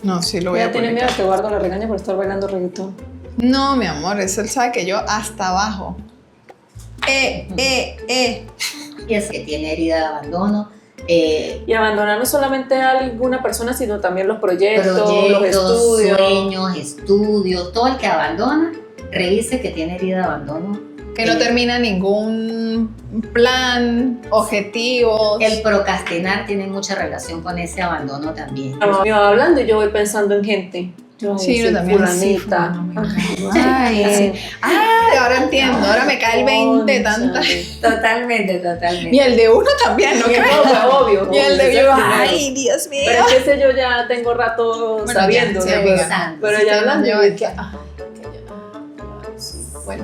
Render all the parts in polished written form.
No, sí lo voy Ella a tiene miedo publicar. que Eduardo la regañe por estar bailando reggaetón. No, mi amor, eso él sabe que yo hasta abajo. Y es que tiene herida de abandono, Y abandonar no solamente a alguna persona, sino también los proyectos, los proyectos, estudios. sueños, estudios, todo el que abandona, revise que tiene herida de abandono. Que no termina ningún plan, objetivos. El procrastinar tiene mucha relación con ese abandono también. Me va hablando y yo voy pensando en gente. Yo, Sí, yo sí, también. fulanita. Sí, fulano, Ay, sí. Ahora entiendo, ahora me cae el 20 tanta. Totalmente. Y el de uno también, ¿no? Y obvio. Y el de ese yo, primero. ay, Dios mío. Pero es que ese yo ya tengo rato Bueno, sabiendo, ya, sí, ¿no? amiga. Pero Sí, ya te hablando, llevo yo el- dije, Bueno.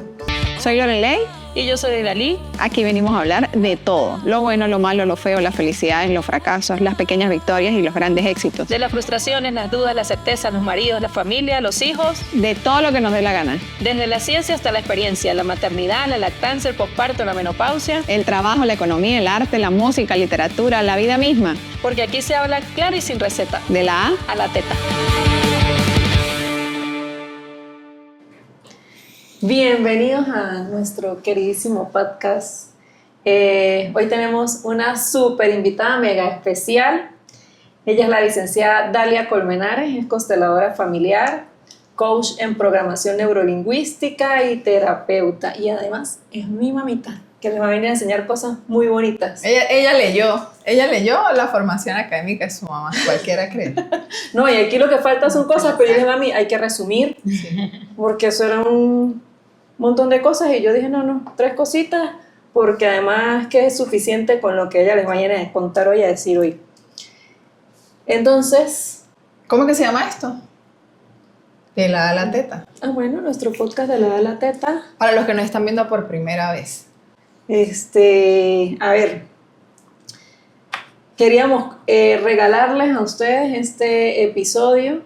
Soy Lorelei. y yo soy Dalí. Aquí venimos a hablar de todo. Lo bueno, lo malo, lo feo, las felicidades, los fracasos, las pequeñas victorias y los grandes éxitos. De las frustraciones, las dudas, las certezas, los maridos, la familia, los hijos, De todo lo que nos dé la gana. desde la ciencia hasta la experiencia, la maternidad, la lactancia, el posparto, la menopausia, El trabajo, la economía, el arte, la música, literatura, la vida misma. porque aquí se habla claro y sin receta, De la A a la teta. Bienvenidos a nuestro queridísimo podcast. Hoy tenemos una súper invitada mega especial. Ella es la licenciada Dalia Colmenares, es consteladora familiar, coach en programación neurolingüística y terapeuta. Y además es mi mamita, que les va a venir a enseñar cosas muy bonitas. Ella leyó la formación académica de su mamá, cualquiera cree. No, y aquí lo que falta son cosas, pero yo dije, mami, hay que resumir, porque eso era un montón de cosas y yo dije, no, 3 cositas, porque además que es suficiente con lo que ella les vaya a contar hoy, a decir hoy. Entonces, ¿Cómo que se llama esto? De la A a la teta. bueno, nuestro podcast de la teta. Para los que nos están viendo por primera vez. A ver, queríamos regalarles a ustedes este episodio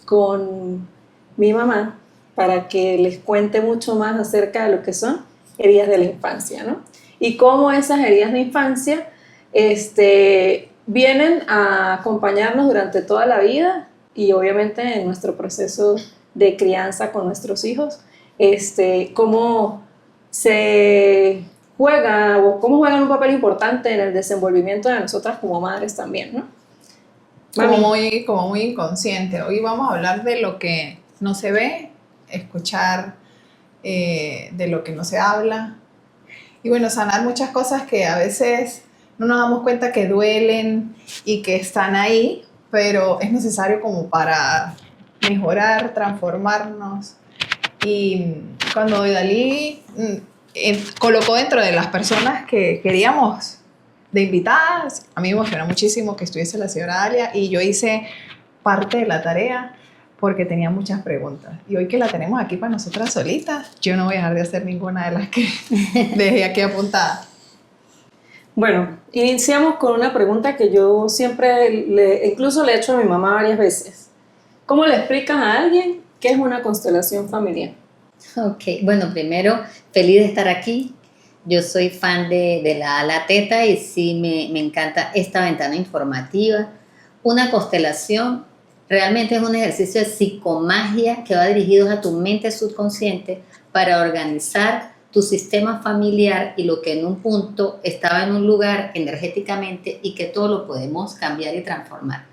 con mi mamá para que les cuente mucho más acerca de lo que son heridas de la infancia, ¿no? Y cómo esas heridas de infancia vienen a acompañarnos durante toda la vida y obviamente en nuestro proceso de crianza con nuestros hijos, cómo se juega o cómo juegan un papel importante en el desenvolvimiento de nosotras como madres también, ¿no? Como muy inconsciente. Hoy vamos a hablar de lo que no se ve, escuchar de lo que no se habla. Y bueno, sanar muchas cosas que a veces no nos damos cuenta que duelen y que están ahí, pero es necesario como para mejorar, transformarnos. Y cuando Dalí colocó dentro de las personas que queríamos de invitadas, a mí me emocionó muchísimo que estuviese la señora Dalia y yo hice parte de la tarea porque tenía muchas preguntas. Y hoy que la tenemos aquí para nosotras solitas, yo no voy a dejar de hacer ninguna de las que dejé aquí apuntada. Bueno, iniciamos con una pregunta que yo siempre, incluso le he hecho a mi mamá varias veces. ¿Cómo le explicas a alguien qué es una constelación familiar? Ok, bueno, primero, feliz de estar aquí. Yo soy fan de la A a la teta y sí me encanta esta ventana informativa. Una constelación realmente es un ejercicio de psicomagia que va dirigido a tu mente subconsciente para organizar tu sistema familiar y lo que en un punto estaba en un lugar energéticamente y que todo lo podemos cambiar y transformar.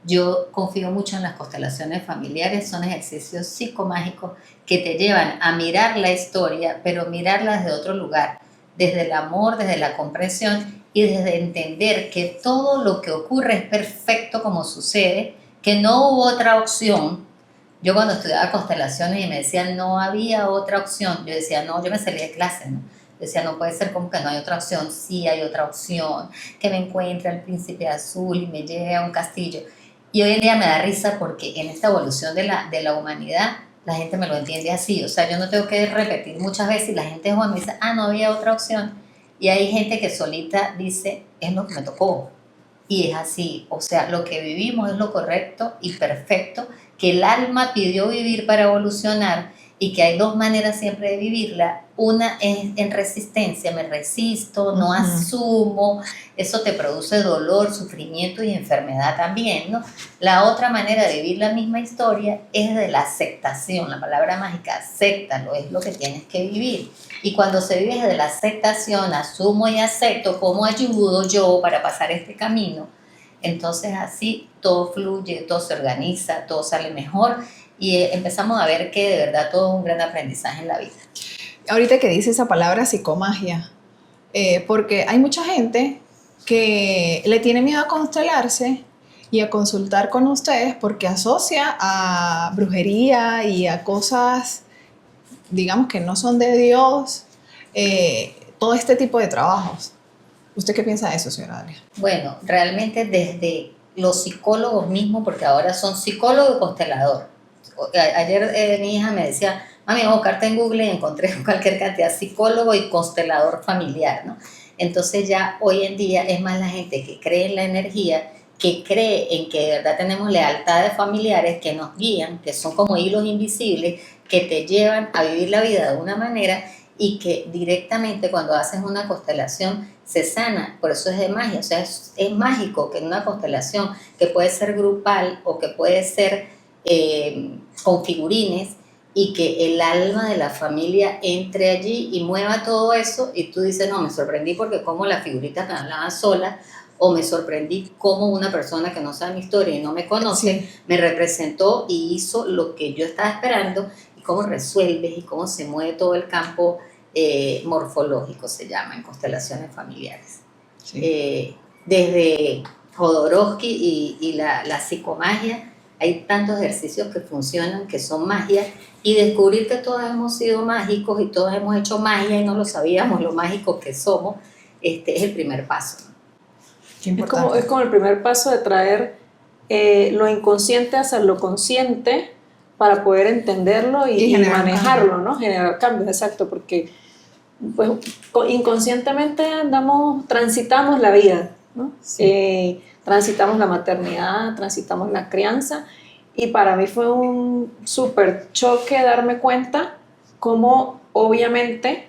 Yo confío mucho en las constelaciones familiares, son ejercicios psicomágicos que te llevan a mirar la historia, pero mirarla desde otro lugar, desde el amor, desde la comprensión y desde entender que todo lo que ocurre es perfecto como sucede, que no hubo otra opción. Yo cuando estudiaba constelaciones y me decían no había otra opción, yo decía no, yo me salí de clase, ¿no? Decía, no puede ser como que no hay otra opción, sí hay otra opción, que me encuentre al príncipe azul y me lleve a un castillo. Y hoy en día me da risa porque en esta evolución de la humanidad, la gente me lo entiende así. O sea, yo no tengo que repetir muchas veces y la gente joven me dice, no había otra opción. Y hay gente que solita dice, es lo que me tocó. Y es así. O sea, lo que vivimos es lo correcto y perfecto que el alma pidió vivir para evolucionar y que hay dos maneras siempre de vivirla. Una es en resistencia, me resisto, no asumo, eso te produce dolor, sufrimiento y enfermedad también, ¿no? La otra manera de vivir la misma historia es de la aceptación, la palabra mágica, acéptalo, es lo que tienes que vivir. Y cuando se vive desde la aceptación, asumo y acepto cómo ayudo yo para pasar este camino, entonces así todo fluye, todo se organiza, todo sale mejor y empezamos a ver que de verdad todo es un gran aprendizaje en la vida. Ahorita que dice esa palabra psicomagia, porque hay mucha gente que le tiene miedo a constelarse y a consultar con ustedes porque asocia a brujería y a cosas, digamos, que no son de Dios, todo este tipo de trabajos. ¿Usted qué piensa de eso, señora Dalia? Bueno, realmente desde los psicólogos mismos, porque ahora son psicólogo y constelador. Ayer mi hija me decía, mami, voy a buscarte en Google y encontré cualquier cantidad, psicólogo y constelador familiar, ¿no? Entonces ya hoy en día es más la gente que cree en la energía, que cree en que de verdad tenemos lealtades familiares que nos guían, que son como hilos invisibles, que te llevan a vivir la vida de una manera y que directamente cuando haces una constelación se sana, por eso es de magia, o sea, es mágico que en una constelación que puede ser grupal o que puede ser con figurines y que el alma de la familia entre allí y mueva todo eso y tú dices, no, me sorprendí porque como las figuritas me hablaban solas o me sorprendí como una persona que no sabe mi historia y no me conoce, me representó y hizo lo que yo estaba esperando y cómo resuelves y cómo se mueve todo el campo morfológico, se llama, en constelaciones familiares. Sí. Desde Jodorowsky y la psicomagia, hay tantos ejercicios que funcionan, que son magia, y descubrir que todos hemos sido mágicos y todos hemos hecho magia y no lo sabíamos, lo mágicos que somos, es el primer paso. Es como el primer paso de traer lo inconsciente hacia lo consciente para poder entenderlo y manejarlo, ¿no? Generar cambios, exacto, porque pues inconscientemente transitamos la vida, ¿no? Sí. Transitamos la maternidad, transitamos la crianza, y para mí fue un súper choque darme cuenta cómo obviamente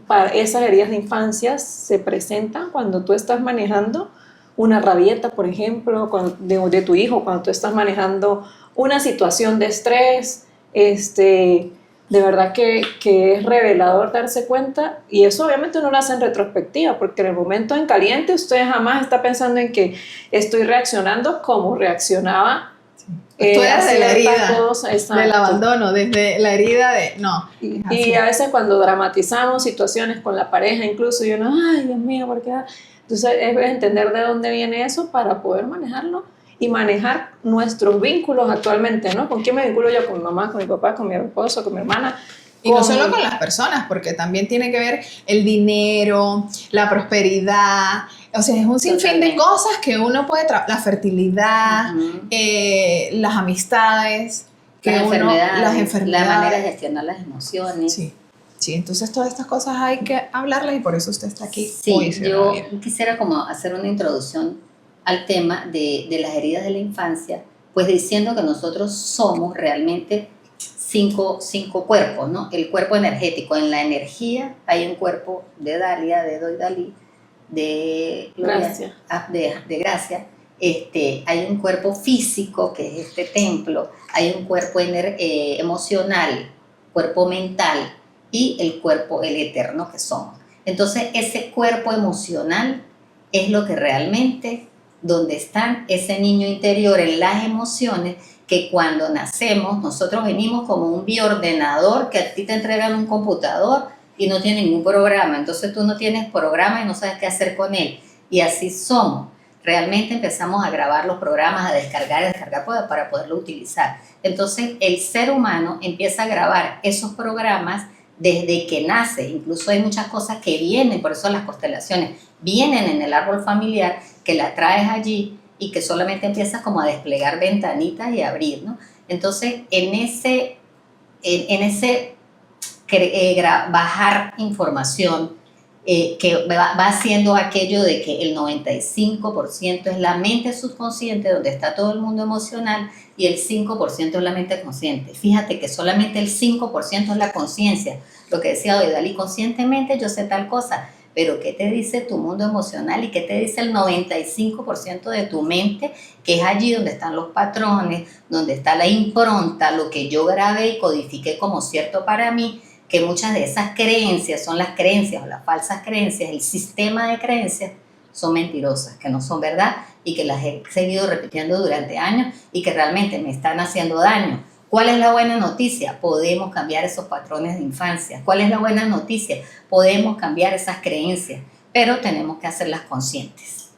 para esas heridas de infancia se presentan cuando tú estás manejando una rabieta, por ejemplo, de tu hijo, cuando tú estás manejando una situación de estrés, de verdad que es revelador darse cuenta, y eso obviamente uno lo hace en retrospectiva, porque en el momento en caliente usted jamás está pensando en que estoy reaccionando como reaccionaba. Tú eres de la herida, del abandono, desde la herida de no. Y a veces cuando dramatizamos situaciones con la pareja, incluso yo no, ay Dios mío, ¿por qué? Entonces es entender de dónde viene eso para poder manejarlo y manejar nuestros vínculos actualmente, ¿no? ¿Con quién me vinculo yo? Con mi mamá, con mi papá, con mi esposo, con mi hermana. Y no solo con las personas, porque también tiene que ver el dinero, la prosperidad, o sea, es un sinfín de cosas que uno puede la fertilidad, las amistades, las enfermedades, la manera de gestionar las emociones. Sí, entonces todas estas cosas hay que hablarlas y por eso usted está aquí. Sí, hoy, yo quisiera como hacer una introducción al tema de las heridas de la infancia, pues diciendo que nosotros somos realmente cinco cuerpos, ¿no? El cuerpo energético, en la energía hay un cuerpo de Dalia, de Doidalí, de Gracia, de Gracia, hay un cuerpo físico que es este templo, hay un cuerpo emocional, cuerpo mental y el cuerpo, el eterno que somos. Entonces ese cuerpo emocional es lo que realmente, donde está ese niño interior en las emociones, que cuando nacemos nosotros venimos como un bioordenador que a ti te entregan un computador y no tiene ningún programa, entonces tú no tienes programa y no sabes qué hacer con él, y así somos. Realmente empezamos a grabar los programas, a descargar para poderlo utilizar. Entonces el ser humano empieza a grabar esos programas desde que nace. Incluso hay muchas cosas que vienen, por eso las constelaciones vienen en el árbol familiar, que la traes allí y que solamente empiezas como a desplegar ventanitas y abrir, ¿no? Entonces en ese bajar información, que va haciendo aquello de que el 95% es la mente subconsciente, donde está todo el mundo emocional, y el 5% es la mente consciente. Fíjate que solamente el 5% es la conciencia. Lo que decía hoy, Dalí, conscientemente yo sé tal cosa, pero ¿qué te dice tu mundo emocional y qué te dice el 95% de tu mente, que es allí donde están los patrones, donde está la impronta, lo que yo grabé y codifiqué como cierto para mí, que muchas de esas creencias son las creencias o las falsas creencias, el sistema de creencias son mentirosas, que no son verdad y que las he seguido repitiendo durante años y que realmente me están haciendo daño. ¿Cuál es la buena noticia? Podemos cambiar esos patrones de infancia. ¿Cuál es la buena noticia? Podemos cambiar esas creencias, pero tenemos que hacerlas conscientes.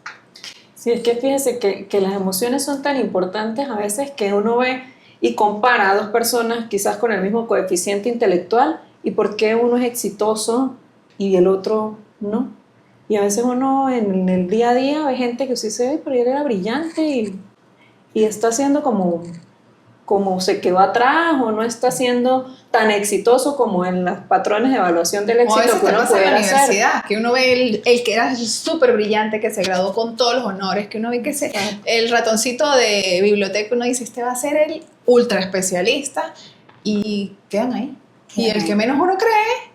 Sí, es que fíjese que las emociones son tan importantes a veces que uno ve y compara a dos personas quizás con el mismo coeficiente intelectual y por qué uno es exitoso y el otro no. Y a veces uno en el día a día ve gente que sí se ve, pero él era brillante y está haciendo como se quedó atrás o no está siendo tan exitoso como en los patrones de evaluación del éxito que uno pasa en la puede hacer. universidad, que uno ve el que era súper brillante, que se graduó con todos los honores, que uno ve que el ratoncito de biblioteca, uno dice, este va a ser el ultra especialista, y quedan ahí. Y el que menos uno cree,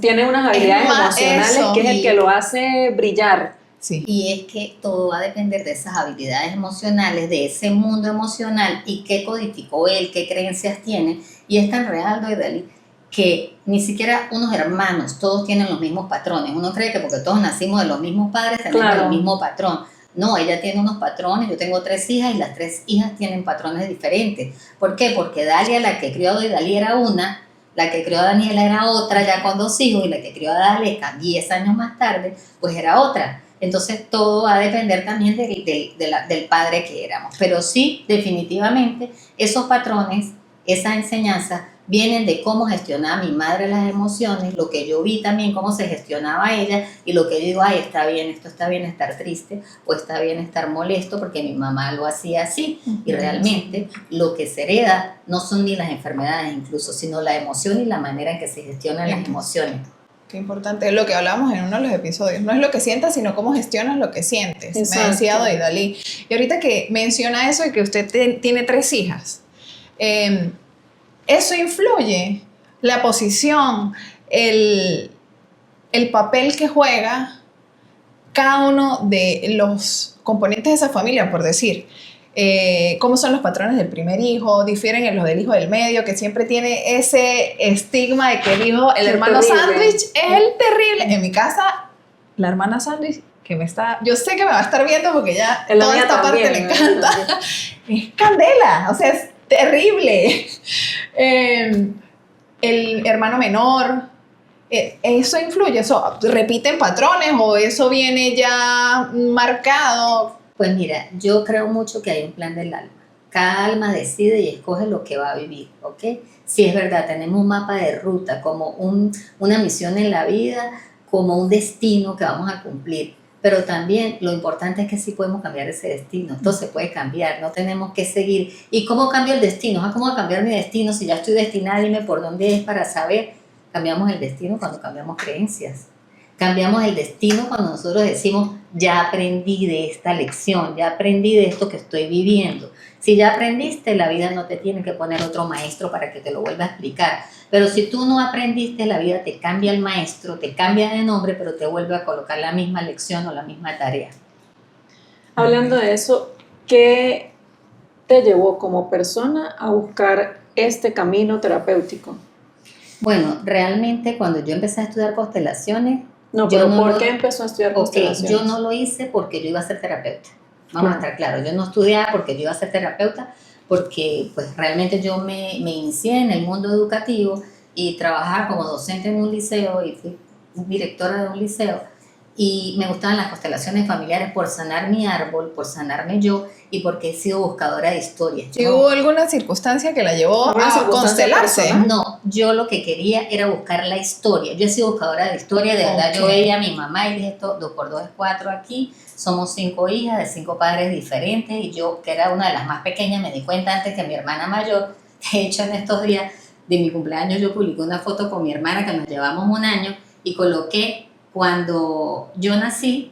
Tiene unas habilidades emocionales que es el que lo hace brillar. sí. Y es que todo va a depender de esas habilidades emocionales, de ese mundo emocional y qué codificó él, qué creencias tiene. Y es tan real, Dalí, que ni siquiera unos hermanos, todos tienen los mismos patrones. Uno cree que porque todos nacimos de los mismos padres tenemos el mismo patrón. No, ella tiene unos patrones, yo tengo 3 hijas y las 3 hijas tienen patrones diferentes. ¿Por qué? Porque Dalia, la que crió a Dalí, era una, la que crió a Daniela era otra, ya con 2 hijos, y la que crió a Daleca 10 años más tarde, pues era otra. Entonces todo va a depender también del padre que éramos. Pero sí, definitivamente, esos patrones, esas enseñanzas, vienen de cómo gestionaba mi madre las emociones, lo que yo vi también, cómo se gestionaba ella, y lo que yo digo, ay, está bien, esto está bien estar triste, o está bien estar molesto, porque mi mamá lo hacía así, y realmente lo que se hereda no son ni las enfermedades incluso, sino la emoción y la manera en que se gestionan las emociones. Qué importante, es lo que hablamos en uno de los episodios. No es lo que sientas, sino cómo gestionas lo que sientes. Exacto. Me decía Dalí. Y ahorita que menciona eso y que usted tiene 3 hijas, eso influye, la posición, el papel que juega cada uno de los componentes de esa familia, por decir. Cómo son los patrones del primer hijo, difieren en los del hijo del medio, que siempre tiene ese estigma de que el hermano sándwich es el terrible. En mi casa, la hermana sándwich, yo sé que me va a estar viendo porque ya toda esta parte le encanta, es candela, o sea, es terrible. El hermano menor, ¿eso influye? ¿Eso repiten patrones o eso viene ya marcado? Pues mira, yo creo mucho que hay un plan del alma. Cada alma decide y escoge lo que va a vivir, ¿ok? Si es verdad, tenemos un mapa de ruta, como una misión en la vida, como un destino que vamos a cumplir. Pero también lo importante es que sí podemos cambiar ese destino. Esto se puede cambiar, no tenemos que seguir. ¿Y cómo cambio el destino? ¿Cómo va a cambiar mi destino? Si ya estoy destinada, dime por dónde es para saber. Cambiamos el destino cuando cambiamos creencias. Cambiamos el destino cuando nosotros decimos, ya aprendí de esta lección, ya aprendí de esto que estoy viviendo. Si ya aprendiste, la vida no te tiene que poner otro maestro para que te lo vuelva a explicar. Pero si tú no aprendiste, la vida te cambia el maestro, te cambia de nombre, pero te vuelve a colocar la misma lección o la misma tarea. Hablando de eso, ¿qué te llevó como persona a buscar este camino terapéutico? Bueno, realmente cuando yo empecé a estudiar constelaciones, No, pero ¿por qué empezó a estudiar constelaciones? Yo no lo hice porque yo iba a ser terapeuta. Vamos a estar claros, yo no estudiaba porque yo iba a ser terapeuta, porque pues realmente yo me inicié en el mundo educativo y trabajaba como docente en un liceo y fui directora de un liceo y me gustaban las constelaciones familiares por sanar mi árbol, por sanarme yo y porque he sido buscadora de historias. ¿Y hubo alguna circunstancia que la llevó a constelarse? No, yo lo que quería era buscar la historia. Yo he sido buscadora de historia, de verdad. Yo veía a mi mamá y dije, esto 2 por 2 es 4 aquí, somos 5 hijas de 5 padres diferentes y yo, que era una de las más pequeñas, me di cuenta antes que mi hermana mayor. De hecho, en estos días de mi cumpleaños yo publiqué una foto con mi hermana que nos llevamos 1 año y coloqué cuando yo nací,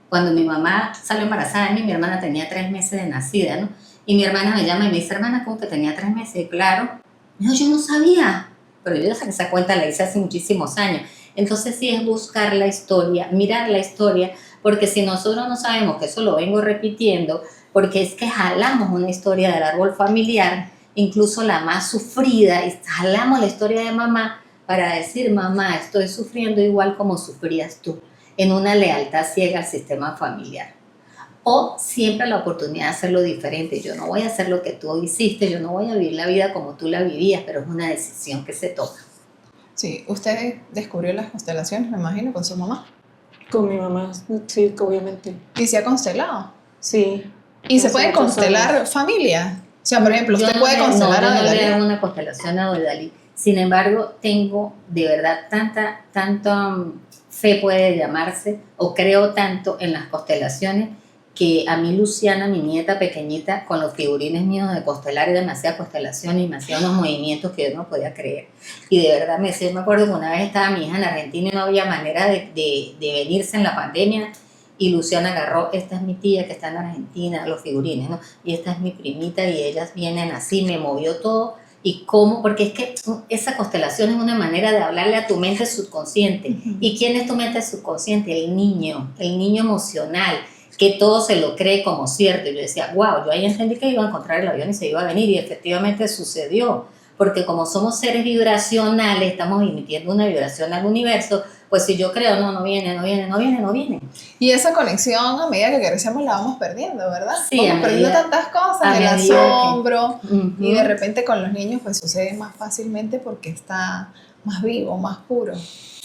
cuando mi mamá salió embarazada de mí, mi hermana tenía 3 meses de nacida, ¿no? Y mi hermana me llama y me dice, hermana, ¿cómo que tenía 3 meses? Y claro, no, yo no sabía, pero yo esa cuenta la hice hace muchísimos años. Entonces sí es buscar la historia, mirar la historia, porque si nosotros no sabemos, que eso lo vengo repitiendo, porque es que jalamos una historia del árbol familiar, incluso la más sufrida, y jalamos la historia de mamá para decir, mamá, estoy sufriendo igual como sufrías tú, en una lealtad ciega al sistema familiar. O siempre la oportunidad de hacerlo diferente. Yo no voy a hacer lo que tú hiciste, yo no voy a vivir la vida como tú la vivías, pero es una decisión que se toma. Sí, usted descubrió las constelaciones, me imagino, con su mamá. Con mi mamá, sí, obviamente. ¿Y se ha constelado? Sí. ¿Y se Hace pueden muchos constelar años. familia? O sea, por ejemplo, Yo usted no puede le- constelar no, a yo no le Dalí. hago una constelación a Dalí. Sin embargo, tengo de verdad tanta fe puede llamarse, o creo tanto en las constelaciones, que a mí Luciana, mi nieta pequeñita, con los figurines míos de constelar, ella me hacía constelaciones y me hacía unos movimientos que yo no podía creer. Y de verdad yo me acuerdo que una vez estaba mi hija en Argentina y no había manera de venirse en la pandemia, y Luciana agarró, esta es mi tía que está en Argentina, los figurines, ¿no? Y esta es mi primita y ellas vienen así, me movió todo. ¿Y cómo? Porque es que esa constelación es una manera de hablarle a tu mente subconsciente. ¿Y quién es tu mente subconsciente? El niño emocional, que todo se lo cree como cierto. Y yo decía, wow, yo ahí entendí que iba a encontrar el avión y se iba a venir, y efectivamente sucedió. Porque como somos seres vibracionales, estamos emitiendo una vibración al universo, pues si yo creo, no viene. Y esa conexión, a medida que crecemos, la vamos perdiendo, ¿verdad? Sí, vamos a perdiendo medida- tantas cosas, a el medida que- asombro, Ujú. y de repente con los niños pues sucede más fácilmente porque está más vivo, más puro.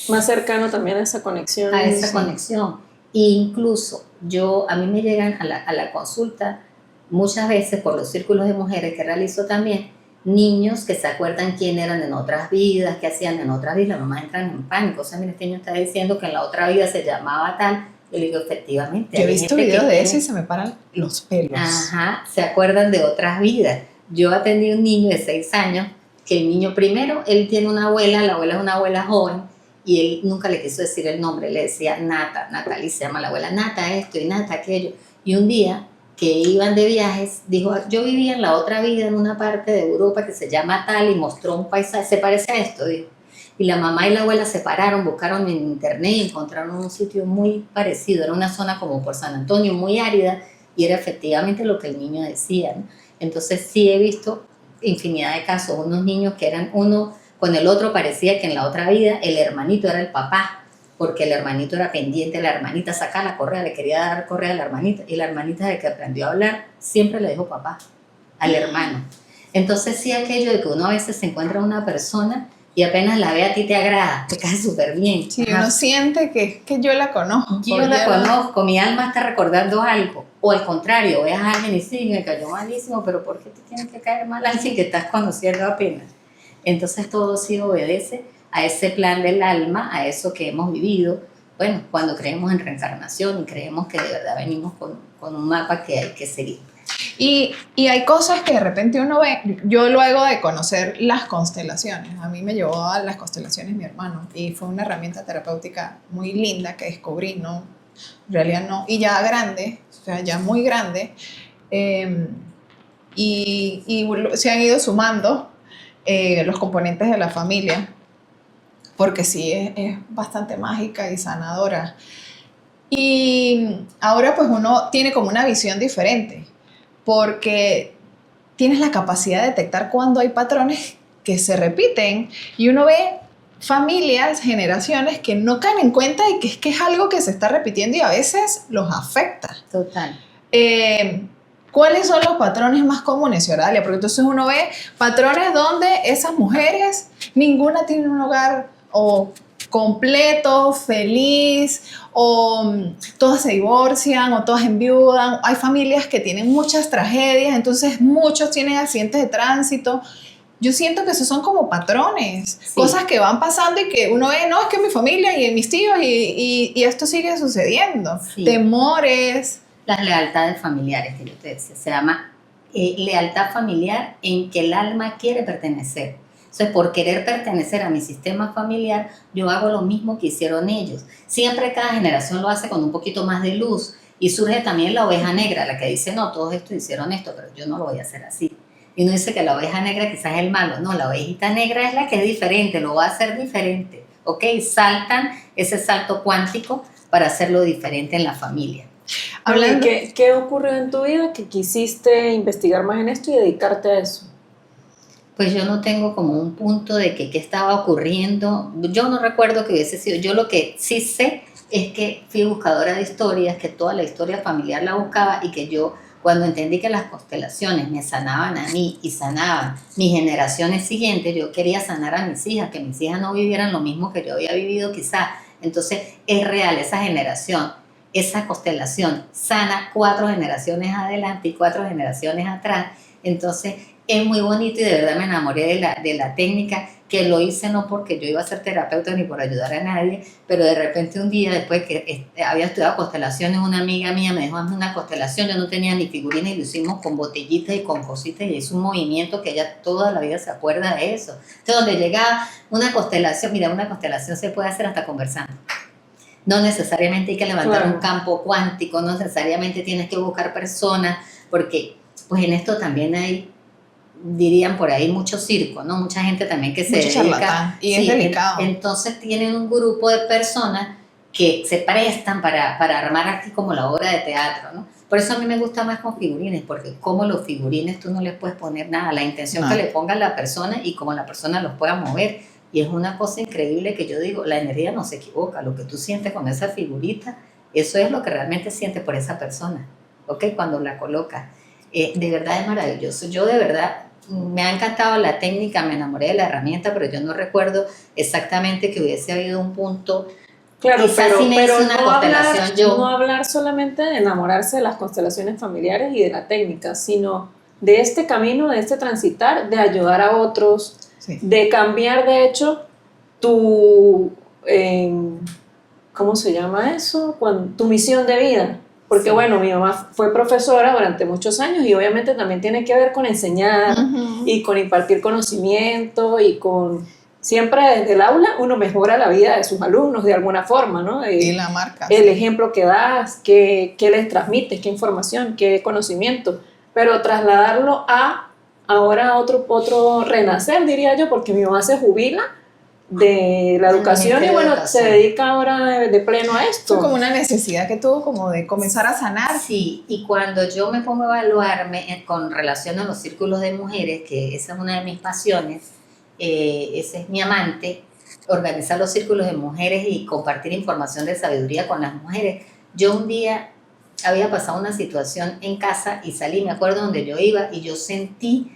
Más cercano también a esa conexión. A esa Sí. conexión. E incluso a mí me llegan a la consulta muchas veces por los círculos de mujeres que realizo también, niños que se acuerdan quién eran en otras vidas, qué hacían en otras vidas. Las mamás entran en pánico. O sea, mira, este niño está diciendo que en la otra vida se llamaba tal. Yo le digo, efectivamente. Yo he hay visto gente que videos de tiene- eso y se me paran los pelos. Ajá, se acuerdan de otras vidas. Yo atendí a un niño de 6 años, que el niño primero, él tiene una abuela, la abuela es una abuela joven, y él nunca le quiso decir el nombre, le decía Nata, Natalie se llama la abuela, Nata esto y Nata aquello. Y un día que iban de viajes, dijo, yo vivía en la otra vida en una parte de Europa que se llama tal, y mostró un paisaje, se parece a esto, dijo. Y la mamá y la abuela se pararon, buscaron en internet y encontraron un sitio muy parecido, era una zona como por San Antonio, muy árida, y era efectivamente lo que el niño decía, ¿no? Entonces sí he visto infinidad de casos, unos niños que eran uno con el otro, parecía que en la otra vida el hermanito era el papá, porque el hermanito era pendiente, la hermanita sacaba la correa, le quería dar correa a la hermanita, y la hermanita de que aprendió a hablar siempre le dijo papá al hermano. Entonces sí, aquello de que uno a veces se encuentra una persona y apenas la ve a ti te agrada, te cae súper bien. Sí, Ajá. uno siente que yo la conozco. Yo la conozco, mi alma está recordando algo. O al contrario, ves a alguien y sí, me cayó malísimo, pero ¿por qué te tiene que caer mal alguien que estás conociendo apenas? Entonces todo sí obedece a ese plan del alma, a eso que hemos vivido. Bueno, cuando creemos en reencarnación y creemos que de verdad venimos con un mapa que hay que seguir. Y hay cosas que de repente uno ve, yo luego de conocer las constelaciones, a mí me llevó a las constelaciones mi hermano, y fue una herramienta terapéutica muy linda que descubrí, ¿no? En realidad no, y ya grande, o sea, ya muy grande, y se han ido sumando los componentes de la familia, porque sí, es bastante mágica y sanadora. Y ahora pues uno tiene como una visión diferente, porque tienes la capacidad de detectar cuando hay patrones que se repiten, y uno ve familias, generaciones que no caen en cuenta de que es algo que se está repitiendo y a veces los afecta. Total. ¿Cuáles son los patrones más comunes, Oralia? Porque entonces uno ve patrones donde esas mujeres, ninguna tiene un hogar o completo, feliz, o todas se divorcian o todas enviudan. Hay familias que tienen muchas tragedias, entonces muchos tienen accidentes de tránsito. Yo siento que esos son como patrones, Sí. cosas que van pasando y que uno ve, no, es que mi familia y mis tíos y esto sigue sucediendo. Sí. Temores. Las lealtades familiares que yo te decía, se llama lealtad familiar en que el alma quiere pertenecer. Entonces, por querer pertenecer a mi sistema familiar, yo hago lo mismo que hicieron ellos. Siempre cada generación lo hace con un poquito más de luz, Y surge también la oveja negra, la que dice, no, todos estos hicieron esto, pero yo no lo voy a hacer así. Y uno dice que la oveja negra quizás es el malo. No, la ovejita negra es la que es diferente, lo va a hacer diferente. ¿Ok? Saltan ese salto cuántico para hacerlo diferente en la familia. Hablando, ¿qué ocurrió en tu vida que quisiste investigar más en esto y dedicarte a eso? Pues yo no tengo como un punto de que qué estaba ocurriendo. Yo no recuerdo que hubiese sido. Yo lo que sí sé es que fui buscadora de historias, que toda la historia familiar la buscaba y que yo, cuando entendí que las constelaciones me sanaban a mí y sanaban mis generaciones siguientes, yo quería sanar a mis hijas, que mis hijas no vivieran lo mismo que yo había vivido quizás. Entonces es real esa generación, esa constelación sana 4 generaciones adelante y 4 generaciones atrás. Entonces es muy bonito y de verdad me enamoré de la técnica, que lo hice no porque yo iba a ser terapeuta ni por ayudar a nadie, pero de repente un día después que había estudiado constelaciones, una amiga mía me dijo, hazme una constelación, yo no tenía ni figurinas y lo hicimos con botellitas y con cositas y hizo un movimiento que ella toda la vida se acuerda de eso. Entonces donde llegaba una constelación, mira, una constelación se puede hacer hasta conversando. No necesariamente hay que levantar un campo cuántico, no necesariamente tienes que buscar personas, porque pues en esto también hay, dirían por ahí, mucho circo, ¿no? Mucha gente también que se mucho dedica. Charlatán, y es delicado. Entonces tienen un grupo de personas que se prestan para armar aquí como la obra de teatro, ¿no? Por eso a mí me gusta más con figurines, porque como los figurines tú no les puedes poner nada, la intención que le ponga la persona y como la persona los pueda mover. Y es una cosa increíble que yo digo, la energía no se equivoca, lo que tú sientes con esa figurita, eso es lo que realmente sientes por esa persona, ¿ok? Cuando la colocas. De verdad es maravilloso. Yo de verdad me ha encantado la técnica, me enamoré de la herramienta, pero yo no recuerdo exactamente que hubiese habido un punto. Claro, pero no no hablar solamente de enamorarse de las constelaciones familiares y de la técnica, sino de este camino, de este transitar, de ayudar a otros, sí, de cambiar de hecho tu, ¿cómo se llama eso? Tu misión de vida. Porque sí, bueno, mi mamá fue profesora durante muchos años y obviamente también tiene que ver con enseñar y con impartir conocimiento y con... Siempre desde el aula uno mejora la vida de sus alumnos de alguna forma, ¿no? Y la marca. El ejemplo que das, qué les transmites, qué información, qué conocimiento, pero trasladarlo a ahora otro renacer, diría yo, porque mi mamá se jubila de la educación y bueno, se dedica ahora de pleno a esto. Fue como una necesidad que tuvo como de comenzar a sanar. Sí, y cuando yo me pongo a evaluarme con relación a los círculos de mujeres, que esa es una de mis pasiones, ese es mi amante, organizar los círculos de mujeres y compartir información de sabiduría con las mujeres. Yo un día había pasado una situación en casa y salí, me acuerdo donde yo iba y yo sentí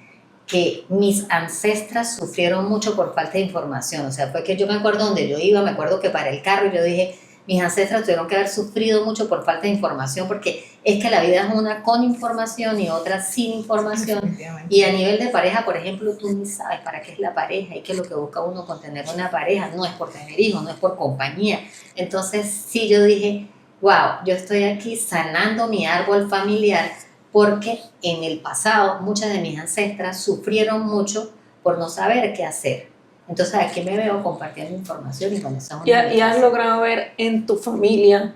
que mis ancestras sufrieron mucho por falta de información. O sea, fue que yo me acuerdo donde yo iba, me acuerdo que para el carro yo dije, mis ancestras tuvieron que haber sufrido mucho por falta de información, porque es que la vida es una con información y otra sin información. Y a nivel de pareja, por ejemplo, tú ni sabes para qué es la pareja y qué es lo que busca uno con tener una pareja. No es por tener hijos, no es por compañía. Entonces, sí, yo dije, wow, yo estoy aquí sanando mi árbol familiar, porque en el pasado muchas de mis ancestras sufrieron mucho por no saber qué hacer. Entonces aquí me veo compartiendo información y con esa ¿Y has logrado ver en tu familia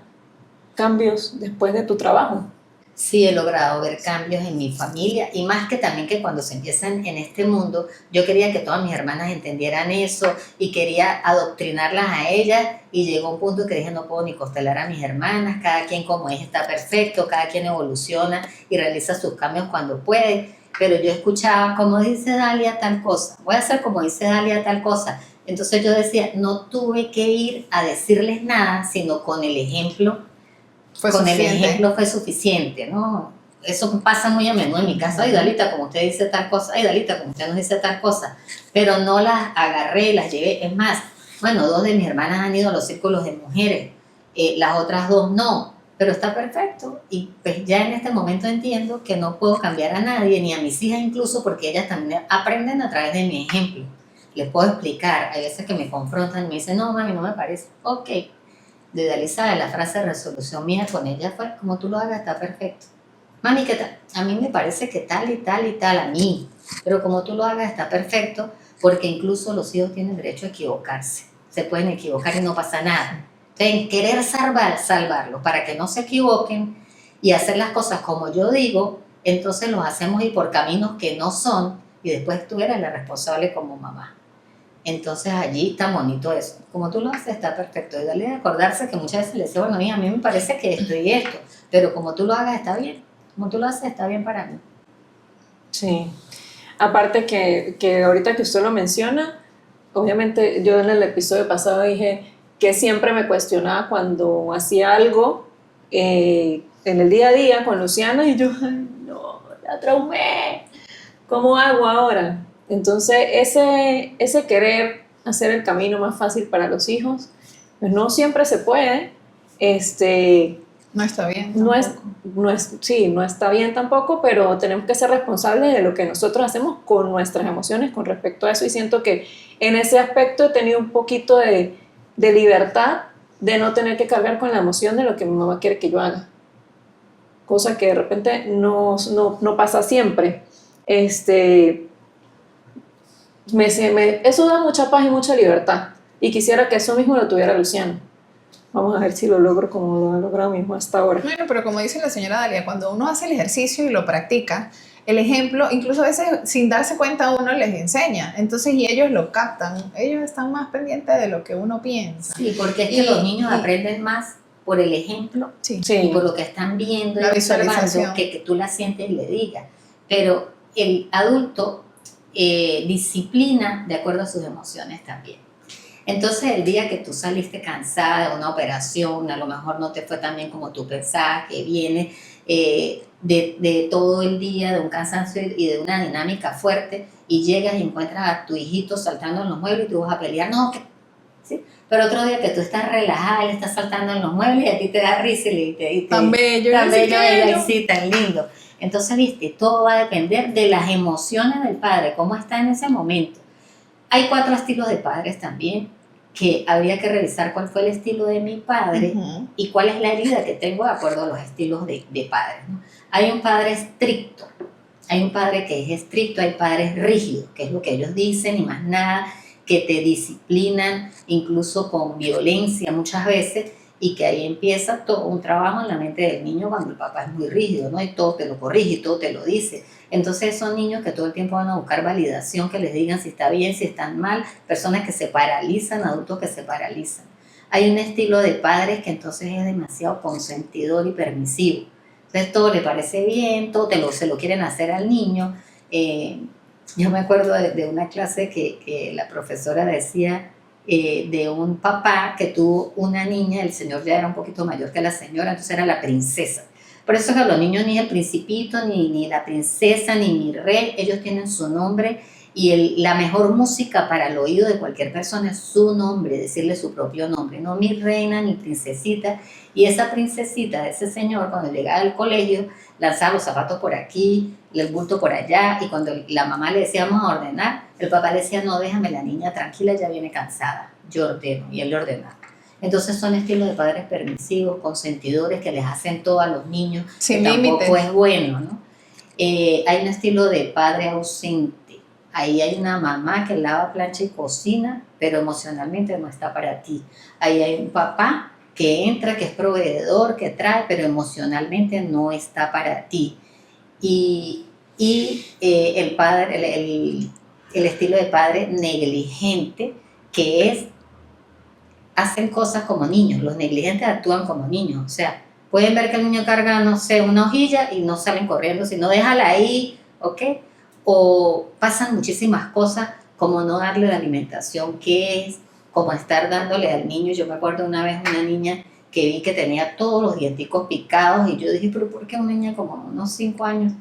cambios después de tu trabajo? Sí, he logrado ver cambios en mi familia y más que también que cuando se empiezan en este mundo, yo quería que todas mis hermanas entendieran eso y quería adoctrinarlas a ellas y llegó un punto que dije no puedo ni constelar a mis hermanas, cada quien como es está perfecto, cada quien evoluciona y realiza sus cambios cuando puede, pero yo escuchaba como dice Dalia tal cosa, voy a hacer como dice Dalia tal cosa, entonces yo decía no tuve que ir a decirles nada sino con el ejemplo. El ejemplo fue suficiente, ¿no? Eso pasa muy a menudo en mi casa. Ay, Dalita, como usted dice tal cosa. Ay, Dalita, como usted nos dice tal cosa. Pero no las agarré, las llevé. Es más, bueno, 2 de mis hermanas han ido a los círculos de mujeres. Las otras 2 no. Pero está perfecto. Y pues ya en este momento entiendo que no puedo cambiar a nadie, ni a mis hijas incluso, porque ellas también aprenden a través de mi ejemplo. Les puedo explicar. Hay veces que me confrontan y me dicen, no, mami, no me parece. Ok. De Dalisa, la frase de resolución mía con ella fue, como tú lo hagas está perfecto. Mami, ¿qué tal? A mí me parece que tal y tal y tal, a mí. Pero como tú lo hagas está perfecto, porque incluso los hijos tienen derecho a equivocarse. Se pueden equivocar y no pasa nada. Entonces, querer salvarlos para que no se equivoquen, y hacer las cosas como yo digo, entonces los hacemos ir por caminos que no son y después tú eres la responsable como mamá. Entonces allí está bonito eso. Como tú lo haces está perfecto. Y darle a acordarse que muchas veces le dice, bueno, mira, a mí me parece que esto y esto, pero como tú lo hagas está bien. Como tú lo haces está bien para mí. Sí. Aparte que ahorita que usted lo menciona, obviamente yo en el episodio pasado dije que siempre me cuestionaba cuando hacía algo en el día a día con Luciana y yo, ay, no, la traumé. ¿Cómo hago ahora? Entonces, ese querer hacer el camino más fácil para los hijos, pues no siempre se puede. No está bien No tampoco. sí, no está bien tampoco, pero tenemos que ser responsables de lo que nosotros hacemos con nuestras emociones con respecto a eso. Y siento que en ese aspecto he tenido un poquito de libertad de no tener que cargar con la emoción de lo que mi mamá quiere que yo haga. Cosa que de repente no pasa siempre. Eso da mucha paz y mucha libertad. Y quisiera que eso mismo lo tuviera Luciano. Vamos a ver si lo logro como lo ha logrado mismo hasta ahora. Bueno, pero como dice la señora Dalia, cuando uno hace el ejercicio y lo practica, el ejemplo, incluso a veces sin darse cuenta uno les enseña. Entonces, y ellos lo captan. Ellos están más pendientes de lo que uno piensa. Sí, porque es que los niños aprenden más por el ejemplo Sí. y por lo que están viendo y La observando visualización. que tú la sientes y le digas. Pero el adulto disciplina de acuerdo a sus emociones también. Entonces el día que tú saliste cansada de una operación, a lo mejor no te fue tan bien como tú pensabas, que viene de todo el día, de un cansancio y de una dinámica fuerte, y llegas y encuentras a tu hijito saltando en los muebles y tú vas a pelear, no, ¿sí? Pero otro día que tú estás relajada, él está saltando en los muebles y a ti te da risa y Tan bello, tan yo sí bello, que y bello. sí, tan lindo. Entonces, viste, todo va a depender de las emociones del padre, cómo está en ese momento. Hay 4 estilos de padres también, que habría que revisar cuál fue el estilo de mi padre Ujú. y cuál es la herida que tengo de acuerdo a los estilos de padres, ¿no? Hay un padre estricto, hay un padre que es estricto, hay padres rígidos, que es lo que ellos dicen y más nada, que te disciplinan incluso con violencia muchas veces, y que ahí empieza todo un trabajo en la mente del niño cuando el papá es muy rígido, ¿no? Y todo te lo corrige y todo te lo dice. Entonces son niños que todo el tiempo van a buscar validación, que les digan si está bien, si están mal, personas que se paralizan, adultos que se paralizan. Hay un estilo de padres que entonces es demasiado consentidor y permisivo. Entonces todo le parece bien, todo se lo quieren hacer al niño. Yo me acuerdo de una clase que la profesora decía de un papá que tuvo una niña, el señor ya era un poquito mayor que la señora, entonces era la princesa. Por eso que a los niños ni el principito, ni la princesa, ni mi rey, ellos tienen su nombre, y la mejor música para el oído de cualquier persona es su nombre, decirle su propio nombre, no mi reina ni princesita. Y esa princesita de ese señor, cuando llegaba al colegio, lanzaba los zapatos por aquí, el bulto por allá, y cuando la mamá le decía vamos a ordenar, el papá le decía no, déjame la niña tranquila, ya viene cansada, yo ordeno, y él le ordenaba. Entonces son estilos de padres permisivos, consentidores, que les hacen todo a los niños, Sin que tampoco límites. es bueno, ¿no? Hay un estilo de padre ausente. Ahí hay una mamá que lava, plancha y cocina, pero emocionalmente no está para ti. Ahí hay un papá que entra, que es proveedor, que trae, pero emocionalmente no está para ti. Y el padre, el estilo de padre negligente, que es, hacen cosas como niños. Los negligentes actúan como niños. O sea, pueden ver que el niño carga, no sé, una hojilla y no salen corriendo, sino déjala ahí, ¿ok? O pasan muchísimas cosas como no darle la alimentación que es, como estar dándole al niño. Yo me acuerdo una vez una niña que vi que tenía todos los dienticos picados y yo dije, pero ¿por qué una niña como unos 5 años?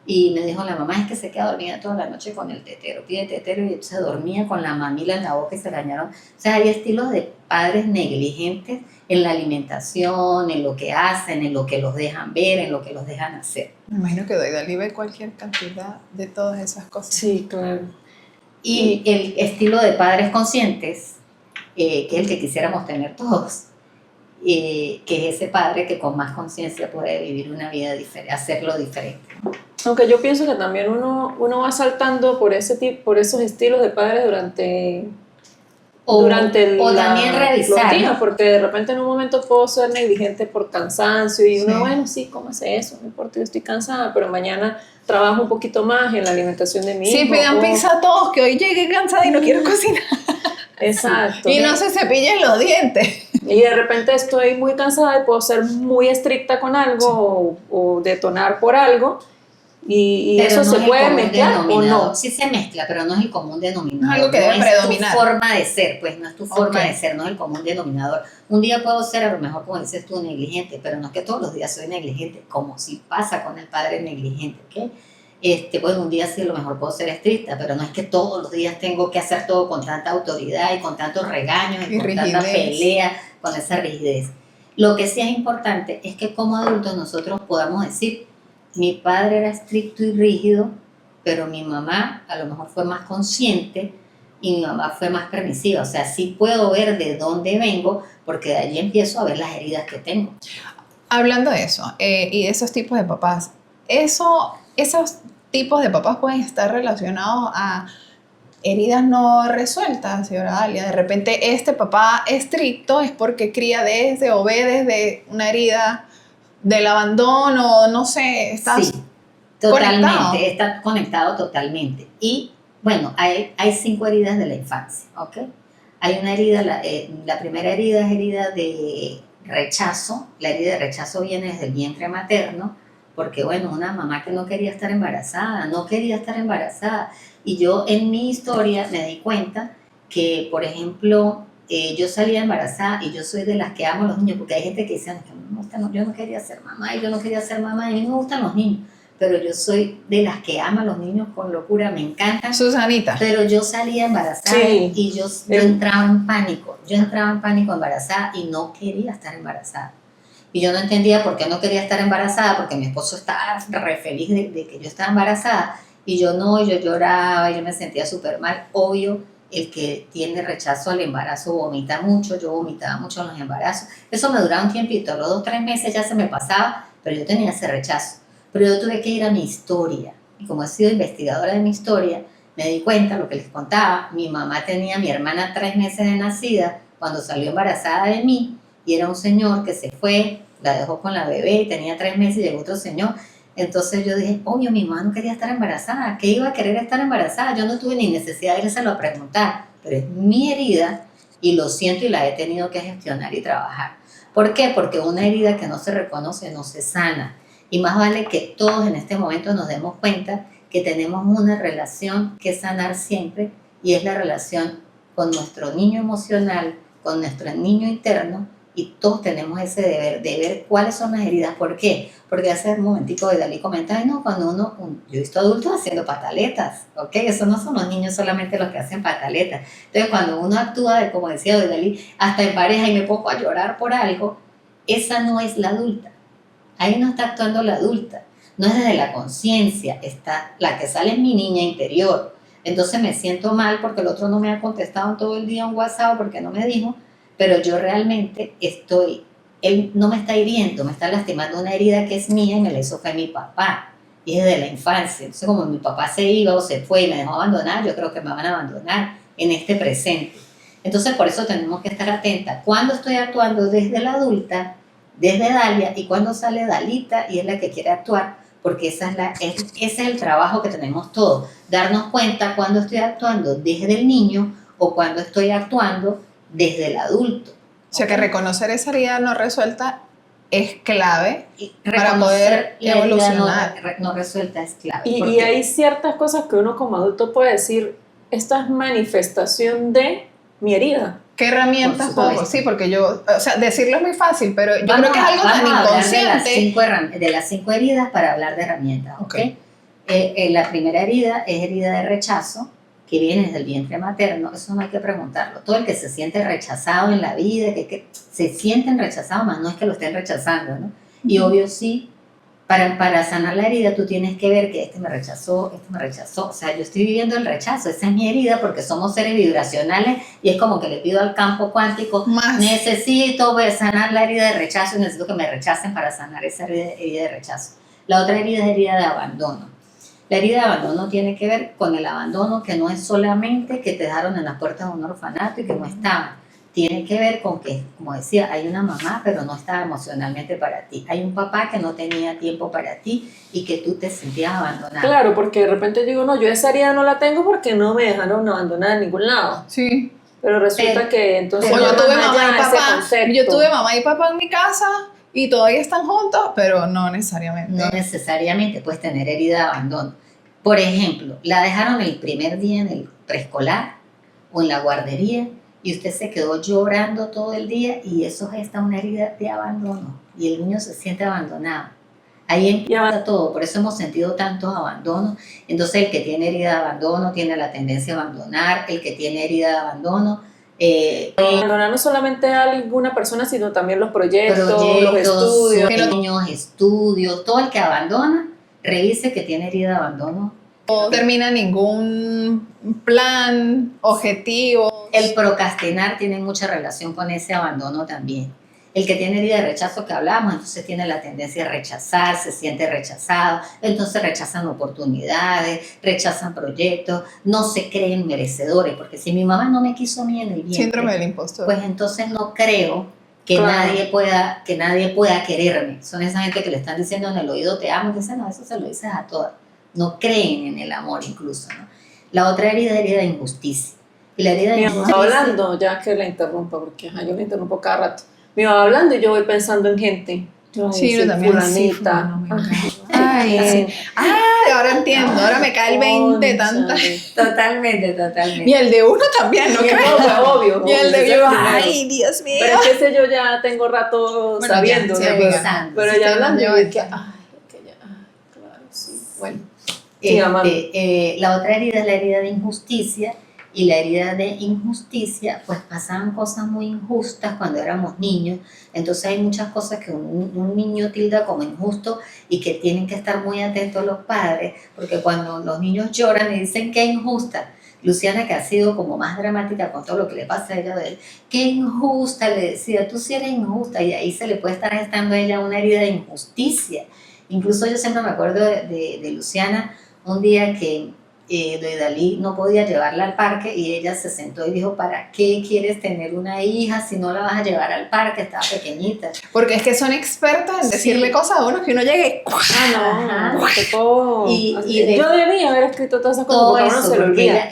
Y me dijo la mamá, es que se queda dormida toda la noche con el tetero, pide tetero, y se dormía con la mamila en la boca y se dañaron. O sea, hay estilos de padres negligentes en la alimentación, en lo que hacen, en lo que los dejan ver, en lo que los dejan hacer. Me imagino que Daidali ve cualquier cantidad de todas esas cosas. Sí, claro. Y el estilo de padres conscientes, que es el que quisiéramos tener todos, que es ese padre que con más conciencia puede vivir una vida diferente, hacerlo diferente. Aunque yo pienso que también uno va saltando por esos estilos de padres durante durante o también los revisar, días, ¿no? porque de repente en un momento puedo ser negligente por cansancio y uno, Sí. bueno, sí, ¿cómo hace eso? No importa, yo estoy cansada, pero mañana trabajo un poquito más en la alimentación de mi Sí, hijo. pidan o- pizza todos, que hoy llegué cansada y no quiero cocinar. Exacto. Y no se cepillen los dientes. Y de repente estoy muy cansada y puedo ser muy estricta con algo o detonar por algo y Pero eso no se es el puede común mezclar o denominador. no. Sí se mezcla, pero no es el común denominador. No es algo que debe predominar. No es tu forma de ser, pues no es tu forma Ok. de ser, no es el común denominador. Un día puedo ser a lo mejor, como dices tú, negligente, pero no es que todos los días soy negligente, como si pasa con el padre negligente, ¿ok? Bueno, un día sí a lo mejor puedo ser estricta, pero no es que todos los días tengo que hacer todo con tanta autoridad y con tantos regaños y Y con tanta rigidez. pelea, con esa rigidez. Lo que sí es importante es que como adultos nosotros podamos decir, mi padre era estricto y rígido, pero mi mamá a lo mejor fue más consciente y mi mamá fue más permisiva. O sea, sí puedo ver de dónde vengo, porque de allí empiezo a ver las heridas que tengo. Hablando de eso, y de esos tipos de papás, esos tipos de papás pueden estar relacionados a heridas no resueltas, señora Dalia. De repente este papá estricto es porque cría desde o ve desde una herida del abandono, no sé, estás Sí, totalmente, conectado. está conectado totalmente. Y bueno, hay 5 heridas de la infancia, ¿ok? Hay una herida, la primera herida es herida de rechazo. La herida de rechazo viene desde el vientre materno, porque bueno, una mamá que no quería estar embarazada. Y yo en mi historia me di cuenta que, por ejemplo, yo salía embarazada y yo soy de las que amo a los niños, porque hay gente que dice, "No, me gusta, no, yo no quería ser mamá y yo no quería ser mamá, y a mí me gustan los niños, pero yo soy de las que ama a los niños con locura, me encantan, Susanita. pero yo salía embarazada Sí. y yo entraba en pánico, embarazada y no quería estar embarazada. Y yo no entendía por qué no quería estar embarazada, porque mi esposo estaba re feliz de que yo estaba embarazada, y yo no, yo lloraba, yo me sentía súper mal. Obvio, el que tiene rechazo al embarazo vomita mucho, yo vomitaba mucho en los embarazos. Eso me duraba un tiempito, a los 2 o 3 meses ya se me pasaba, pero yo tenía ese rechazo. Pero yo tuve que ir a mi historia, y como he sido investigadora de mi historia, me di cuenta, lo que les contaba, mi mamá tenía a mi hermana 3 meses de nacida, cuando salió embarazada de mí, y era un señor que se fue, la dejó con la bebé, tenía 3 meses y llegó otro señor. Entonces yo dije, obvio, mi mamá no quería estar embarazada, ¿qué iba a querer estar embarazada? Yo no tuve ni necesidad de irselo a preguntar, pero es mi herida y lo siento y la he tenido que gestionar y trabajar. ¿Por qué? Porque una herida que no se reconoce no se sana. Y más vale que todos en este momento nos demos cuenta que tenemos una relación que sanar siempre, y es la relación con nuestro niño emocional, con nuestro niño interno, y todos tenemos ese deber de ver cuáles son las heridas. ¿Por qué? Porque hace un momentico Dalí comentaba, no, cuando yo he visto adultos haciendo pataletas, ¿ok? Eso no son los niños solamente los que hacen pataletas. Entonces cuando uno actúa, como decía Dalí, hasta en pareja y me pongo a llorar por algo, esa no es la adulta. Ahí no está actuando la adulta. No es desde la conciencia, está la que sale en mi niña interior. Entonces me siento mal porque el otro no me ha contestado en todo el día un WhatsApp, porque no me dijo, pero yo realmente él no me está hiriendo, me está lastimando una herida que es mía y me la hizo fue mi papá, y es de la infancia. Entonces como mi papá se iba o se fue y me dejó abandonar, yo creo que me van a abandonar en este presente. Entonces por eso tenemos que estar atentas. Cuando estoy actuando desde la adulta, desde Dalia, y cuando sale Dalita y es la que quiere actuar, porque ese es el trabajo que tenemos todos, darnos cuenta cuando estoy actuando desde el niño o cuando estoy actuando desde el adulto. O sea que reconocer esa herida no resuelta es clave Y para reconocer poder la herida evolucionar. no resuelta es clave. Y porque hay ciertas cosas que uno como adulto puede decir, esta es manifestación de mi herida. ¿Qué herramientas Por puedo? supuesto. Sí, porque o sea, decirlo es muy fácil, pero yo vamos creo que es algo tan vamos a hablar inconsciente. de las 5 heridas para hablar de herramientas, ¿ok? Ok. La primera herida es herida de rechazo, que viene desde el vientre materno. Eso no hay que preguntarlo. Todo el que se siente rechazado en la vida, que se sienten rechazados, más no es que lo estén rechazando, ¿no? Y obvio sí, para sanar la herida tú tienes que ver que este me rechazó, o sea, yo estoy viviendo el rechazo, esa es mi herida, porque somos seres vibracionales y es como que le pido al campo cuántico, Más. necesito sanar la herida de rechazo y necesito que me rechacen para sanar esa herida de rechazo. La otra herida es herida de abandono. La herida de abandono tiene que ver con el abandono que no es solamente que te dejaron en las puertas de un orfanato y que no estaban. Tiene que ver con que, como decía, hay una mamá pero no estaba emocionalmente para ti. Hay un papá que no tenía tiempo para ti y que tú te sentías abandonada. Claro, porque de repente digo, no, yo esa herida no la tengo porque no me dejaron abandonada en ningún lado. Sí. Pero resulta que entonces O yo va tuve más mamá allá y de ese papá. concepto. Yo tuve mamá y papá en mi casa y todavía están juntos, pero no necesariamente. No necesariamente puedes tener herida de abandono. Por ejemplo, la dejaron el primer día en el preescolar o en la guardería y usted se quedó llorando todo el día y eso gesta una herida de abandono y el niño se siente abandonado. Ahí empieza todo, por eso hemos sentido tantos abandonos. Entonces el que tiene herida de abandono tiene la tendencia a abandonar, el que tiene herida de abandono Abandonar no solamente a alguna persona, sino también los proyectos, los proyectos, estudios. sueños, estudios, todo el que abandona, revise que tiene herida de abandono. No termina ningún plan, objetivo. El procrastinar tiene mucha relación con ese abandono también. El que tiene herida de rechazo que hablamos, entonces tiene la tendencia a rechazar, se siente rechazado, entonces rechazan oportunidades, rechazan proyectos, no se creen merecedores, porque si mi mamá no me quiso a mí en el vientre, Síndrome del impostor. pues entonces no creo que, Claro. nadie pueda quererme. Son esa gente que le están diciendo en el oído te amo, y dicen, no, eso se lo dices a todas. No creen en el amor incluso, ¿no? La otra herida es herida de injusticia. Y la herida de Mi mamá injusticia... hablando, ya que la interrumpa, porque yo la interrumpo cada rato. Mi mamá hablando y yo voy pensando en gente. Yo, Sí, yo también. Sí, fulanita. Ay, ahora entiendo, ahora me cae el 20 tanta. Totalmente. Y el de uno también, ¿no Y crees? no, pues, obvio. Y el obvio, de ese es yo, el primero. ay, Dios mío. Pero es que ese yo ya tengo rato Bueno, sabiendo, ya, ¿no? sí, Pero- pensando. Pero Sí, ya hablando, yo yo dije, ya. ay, que ya, claro, sí. Bueno, sí, mamá. La otra herida es la herida de injusticia, y la herida de injusticia, pues pasaban cosas muy injustas cuando éramos niños, entonces hay muchas cosas que un niño tilda como injusto y que tienen que estar muy atentos los padres, porque cuando los niños lloran y dicen que injusta, Luciana, que ha sido como más dramática con todo lo que le pasa a ella de él, qué injusta, le decía, tú sí eres injusta, y ahí se le puede estar gestando a ella una herida de injusticia. Incluso yo siempre me acuerdo de Luciana, un día que Dalí no podía llevarla al parque y ella se sentó y dijo, ¿para qué quieres tener una hija si no la vas a llevar al parque? Estaba pequeñita. Porque es que son expertos en Sí. decirle cosas a uno que uno llegue. Ah, no, Ajá. me tocó. Y yo debía haber escrito todas esas cosas Todo porque a uno eso, se lo porque olvida.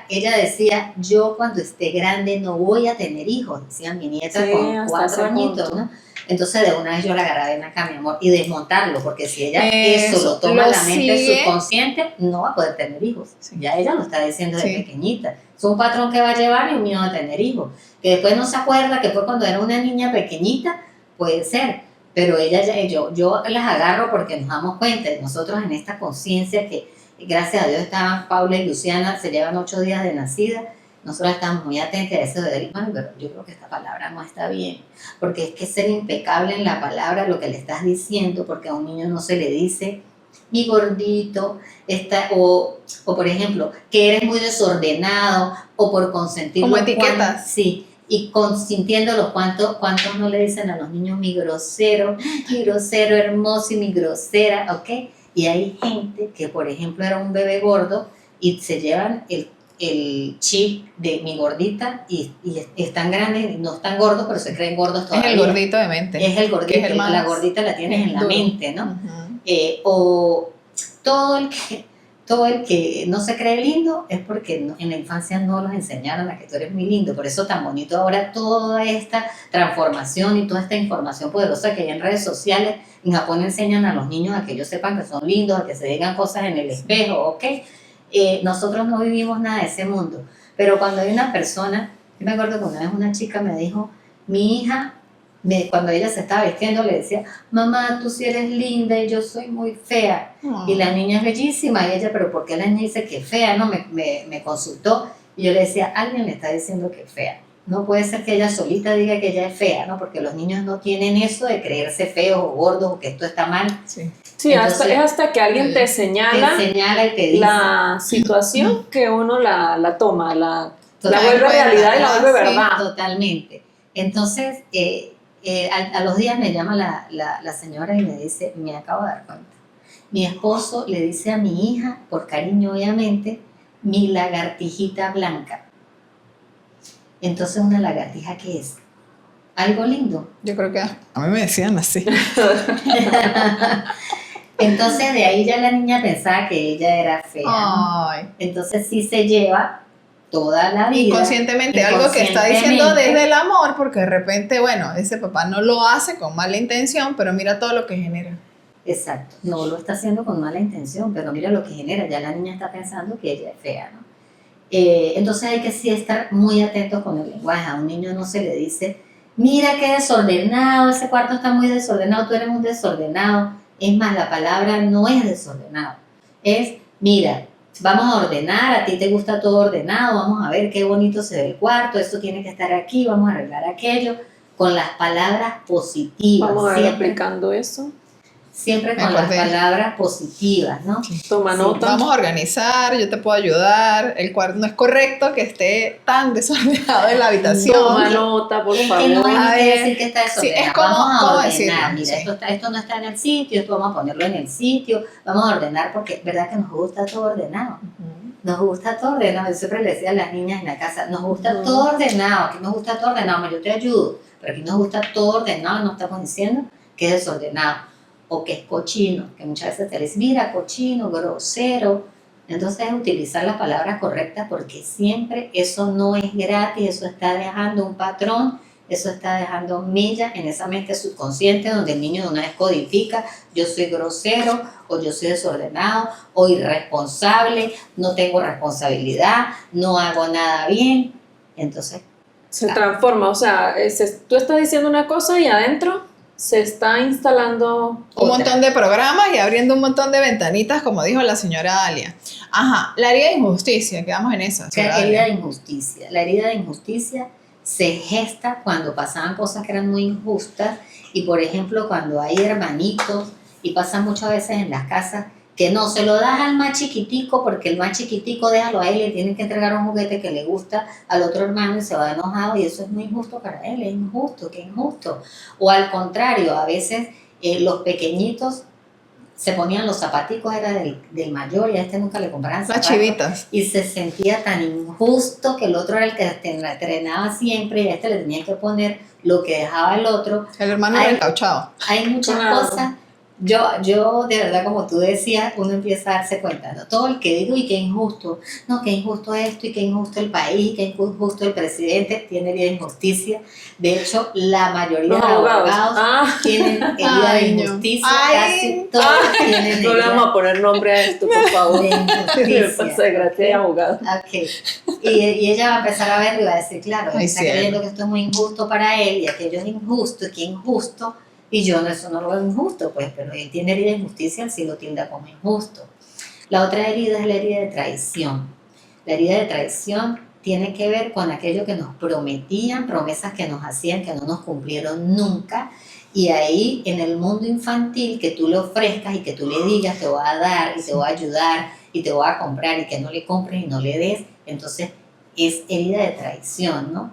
ella decía, yo cuando esté grande no voy a tener hijos, decía mi nieta Sí, con hasta 4 ese añitos, punto. ¿no? Entonces de una vez yo la agarraba en acá, mi amor, y desmontarlo, porque si ella eso Eso, lo toma lo a la mente sigue. subconsciente, no va a poder tener hijos. Sí. Ya ella lo está diciendo desde Sí. pequeñita. Es un patrón que va a llevar y un miedo a tener hijos. Que después no se acuerda que fue cuando era una niña pequeñita, puede ser. Pero yo las agarro porque nos damos cuenta, nosotros en esta conciencia que gracias a Dios estaban Paula y Luciana, se llevan 8 días de nacida, nosotros estamos muy atentos a eso de decir, bueno, pero yo creo que esta palabra no está bien, porque es que ser impecable en la palabra, lo que le estás diciendo, porque a un niño no se le dice, mi gordito, o por ejemplo, que eres muy desordenado, o por consentir Como los etiquetas. Sí, y consintiéndolos, ¿cuántos no le dicen a los niños mi grosero hermoso y mi grosera, ¿ok? Y hay gente que, por ejemplo, era un bebé gordo y se llevan el chip de mi gordita y están grandes, no están gordos, pero se creen gordos Es todavía. el gordito de mente. Es el gordito, que es el más la gordita la tienes en la duro. mente, ¿no? Ujú. O todo el que no se cree lindo es porque en la infancia no los enseñaron a que tú eres muy lindo. Por eso tan bonito ahora toda esta transformación y toda esta información poderosa que hay en redes sociales. En Japón enseñan a los niños a que ellos sepan que son lindos, a que se digan cosas en el espejo, ¿ok? Nosotros no vivimos nada de ese mundo. Pero cuando hay una persona, yo me acuerdo que una vez una chica me dijo, mi hija, cuando ella se estaba vistiendo, le decía, mamá, tú sí eres linda y yo soy muy fea. Y la niña es bellísima, y ella, pero ¿por qué la niña dice que es fea? No, me consultó, y yo le decía, alguien le está diciendo que es fea. No puede ser que ella solita diga que ella es fea, ¿no? Porque los niños no tienen eso de creerse feos o gordos o que esto está mal. Sí. Sí, Entonces, es hasta que alguien te señala Te señala y te dice. la situación que uno la toma, la Total- vuelve realidad y la vuelve Sí. verdad. Totalmente. Entonces, a los días me llama la señora y me dice, me acabo de dar cuenta Mi esposo le dice a mi hija, por cariño obviamente, mi lagartijita blanca. Entonces, ¿una lagartija qué es? Algo lindo. Yo creo que a mí me decían así. Entonces, de ahí ya la niña pensaba que ella era fea, ¿no? Ay. Entonces, sí se lleva toda la vida. Inconscientemente, algo que está diciendo desde el amor, porque de repente, bueno, ese papá no lo hace con mala intención, pero mira todo lo que genera. Exacto, no lo está haciendo con mala intención, pero mira lo que genera, ya la niña está pensando que ella es fea, ¿no? Entonces hay que sí estar muy atentos con el lenguaje. A un niño no se le dice, mira qué desordenado, ese cuarto está muy desordenado, tú eres un desordenado. Es más, la palabra no es desordenado, es, mira, vamos a ordenar, a ti te gusta todo ordenado, vamos a ver qué bonito se ve el cuarto, esto tiene que estar aquí, vamos a arreglar aquello, con las palabras positivas. Vamos a ir siempre, aplicando eso. siempre con las palabras positivas, ¿no? Toma nota. Vamos a organizar, yo te puedo ayudar. El cuarto no es correcto que esté tan desordenado en la habitación. Toma nota, por Es favor. que no hay A que ver, decir que está desordenado. sí, es como- vamos a ¿cómo ordenar. decirlo? Mira, Sí. esto no está en el sitio, esto vamos a ponerlo en el sitio, vamos a ordenar porque es verdad que nos gusta todo ordenado. Nos gusta todo ordenado. Yo siempre le decía a las niñas en la casa, nos gusta todo ordenado, aquí nos gusta todo ordenado, yo te ayudo, pero aquí nos gusta todo ordenado, no estamos diciendo que es desordenado o que es cochino, que muchas veces te dicen, mira, cochino, grosero. Entonces es utilizar las palabras correctas porque siempre eso no es gratis, eso está dejando un patrón, eso está dejando millas en esa mente subconsciente donde el niño de una vez codifica, yo soy grosero o yo soy desordenado o irresponsable, no tengo responsabilidad, no hago nada bien. Entonces, Se transforma, o sea, tú estás diciendo una cosa y adentro se está instalando Un otra. montón de programas y abriendo un montón de ventanitas, como dijo la señora Dalia. Ajá, la herida de injusticia, quedamos en esa. señora La herida Dalia. de injusticia. La herida de injusticia se gesta cuando pasaban cosas que eran muy injustas y, por ejemplo, cuando hay hermanitos y pasa muchas veces en las casas que no se lo das al más chiquitico porque el más chiquitico déjalo a él, le tienen que entregar un juguete que le gusta al otro hermano y se va enojado y eso es muy injusto para él, es injusto, qué injusto. O al contrario, a veces los pequeñitos se ponían los zapaticos, era del mayor y a este nunca le compraban Las zapatos. chivitas. Y se sentía tan injusto que el otro era el que entrenaba siempre y a este le tenía que poner lo que dejaba el otro. El hermano Ay. recauchado. Hay muchas Claro. cosas. Yo, de verdad, como tú decías, uno empieza a darse cuenta, ¿no? Todo el que digo, y qué injusto, no, qué injusto esto, y qué injusto el país, y qué injusto el presidente, tiene herida de injusticia. De hecho, la mayoría los de abogados. abogados tienen herida de Ay, no. injusticia, Ay. casi todos tienen No le vamos a herida poner nombre a esto, por favor. de Me injusticia. pasa de gracia de abogado. Ok. Y ella va a empezar a verlo y va a decir, claro, él Ay, está cielo. creyendo que esto es muy injusto para él y aquello es injusto y que injusto, y yo eso no lo veo injusto, pues, pero él tiene herida de injusticia, él sí lo tilda como injusto. La otra herida es la herida de traición. La herida de traición tiene que ver con aquello que nos prometían, promesas que nos hacían que no nos cumplieron nunca. Y ahí en el mundo infantil que tú le ofrezcas y que tú le digas te voy a dar y te voy a ayudar y te voy a comprar y que no le compres y no le des, entonces es herida de traición, ¿no?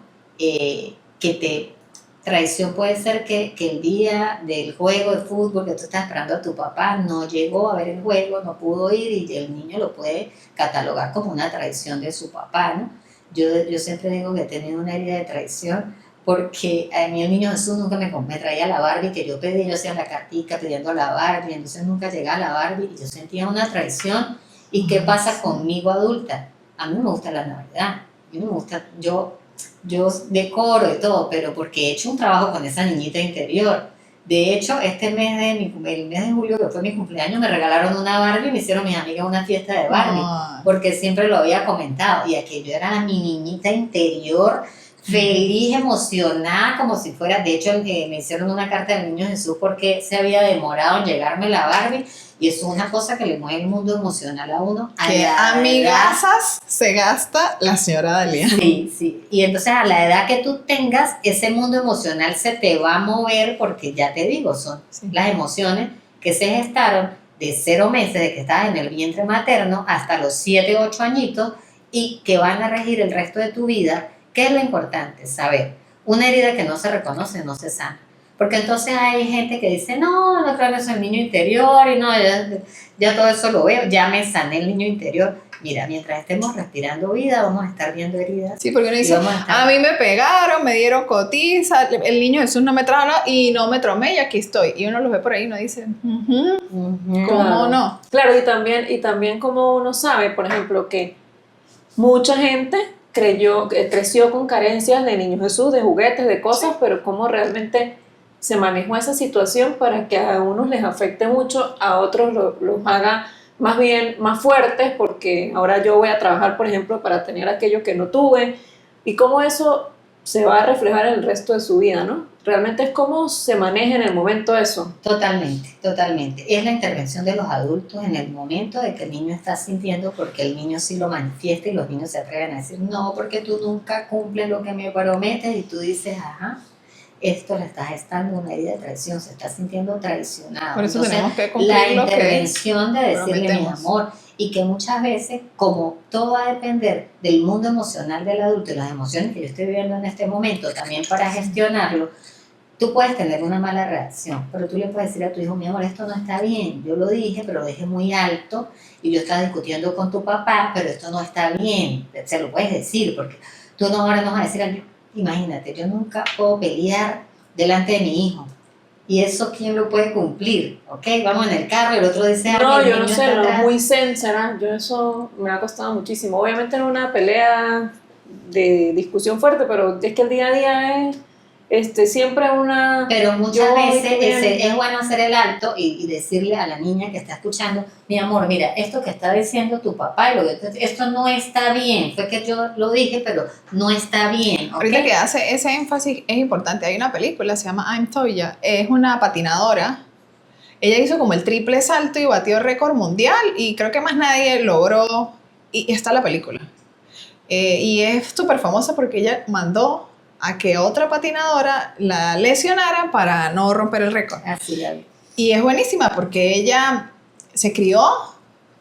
Traición puede ser que el día del juego de fútbol que tú estás esperando a tu papá no llegó a ver el juego, no pudo ir y el niño lo puede catalogar como una traición de su papá, ¿no? Yo siempre digo que he tenido una herida de traición porque a mí el niño Jesús nunca me traía la Barbie que yo pedí, yo hacía la cartica pidiendo la Barbie, entonces nunca llegaba la Barbie y yo sentía una traición. ¿Y qué pasa conmigo adulta? A mí me gusta la Navidad, a mí me gusta, yo decoro y todo, pero porque he hecho un trabajo con esa niñita interior. De hecho, el mes de julio, que fue mi cumpleaños, me regalaron una Barbie y me hicieron mis amigas una fiesta de Barbie, Ay. porque siempre lo había comentado, y aquello era mi niñita interior, feliz, emocionada, como si fuera, de hecho me hicieron una carta del Niño Jesús porque se había demorado en llegarme la Barbie, y eso es una cosa que le mueve el mundo emocional a uno. ¿Qué la amigasas se gasta la señora Dalia? Sí, sí. Y entonces a la edad que tú tengas, ese mundo emocional se te va a mover porque ya te digo, son Sí. las emociones que se gestaron de 0 meses de que estabas en el vientre materno hasta los 7, 8 añitos y que van a regir el resto de tu vida. ¿Qué es lo importante? Saber, una herida que no se reconoce no se sana. Porque entonces hay gente que dice, no, no creo que es el niño interior, y no, ya todo eso lo veo, ya me sané el niño interior. Mira, mientras estemos respirando vida, vamos a estar viendo heridas. Sí, porque uno y dice, vamos a estar- a mí me pegaron, me dieron cotiza, el niño Jesús no me trajo nada y no me tromé y aquí estoy. Y uno los ve por ahí y uno dice, "Ujú, Ujú. ¿cómo Claro. no?". Claro, y también como uno sabe, por ejemplo, que mucha gente creció con carencias de Niño Jesús, de juguetes, de cosas, pero cómo realmente se manejó esa situación para que a unos les afecte mucho, a otros los haga más bien más fuertes, porque ahora yo voy a trabajar, por ejemplo, para tener aquello que no tuve, y cómo eso se va a reflejar en el resto de su vida, ¿no? Realmente es cómo se maneja en el momento eso. Totalmente, totalmente. Es la intervención de los adultos en el momento de que el niño está sintiendo, porque el niño sí lo manifiesta y los niños se atreven a decir, no, porque tú nunca cumples lo que me prometes, y tú dices, ajá, esto le está gestando una herida de traición, se está sintiendo traicionado. Por eso Entonces, tenemos que cumplir la lo que intervención de decirle mi prometemos. amor, y que muchas veces, como todo va a depender del mundo emocional del adulto y las emociones que yo estoy viviendo en este momento, también para gestionarlo, tú puedes tener una mala reacción, pero tú le puedes decir a tu hijo, mi amor, esto no está bien, yo lo dije, pero lo dejé muy alto y yo estaba discutiendo con tu papá, pero esto no está bien, se lo puedes decir, porque tú no ahora no vas a decir, "Ay, imagínate, yo nunca puedo pelear delante de mi hijo, y eso quién lo puede cumplir, ¿ok? Vamos en el carro y el otro dice, "Ay, No, el yo no niño sé, está no, atrás". muy zen será. Yo eso me ha costado muchísimo. Obviamente en una pelea de discusión fuerte, pero es que el día a día es siempre una... Pero muchas yo voy, veces tú vienes. es bueno hacer el alto y decirle a la niña que está escuchando, mi amor, mira, esto que está diciendo tu papá, esto no está bien, fue que yo lo dije, pero no está bien, ¿ok? Ahorita que hace ese énfasis es importante. Hay una película, se llama I'm Toya, es una patinadora. Ella hizo como el triple salto y batió récord mundial y creo que más nadie logró, y está la película. Y es súper famosa porque ella mandó a que otra patinadora la lesionara para no romper el récord. Así la vi. Y es buenísima porque ella se crió,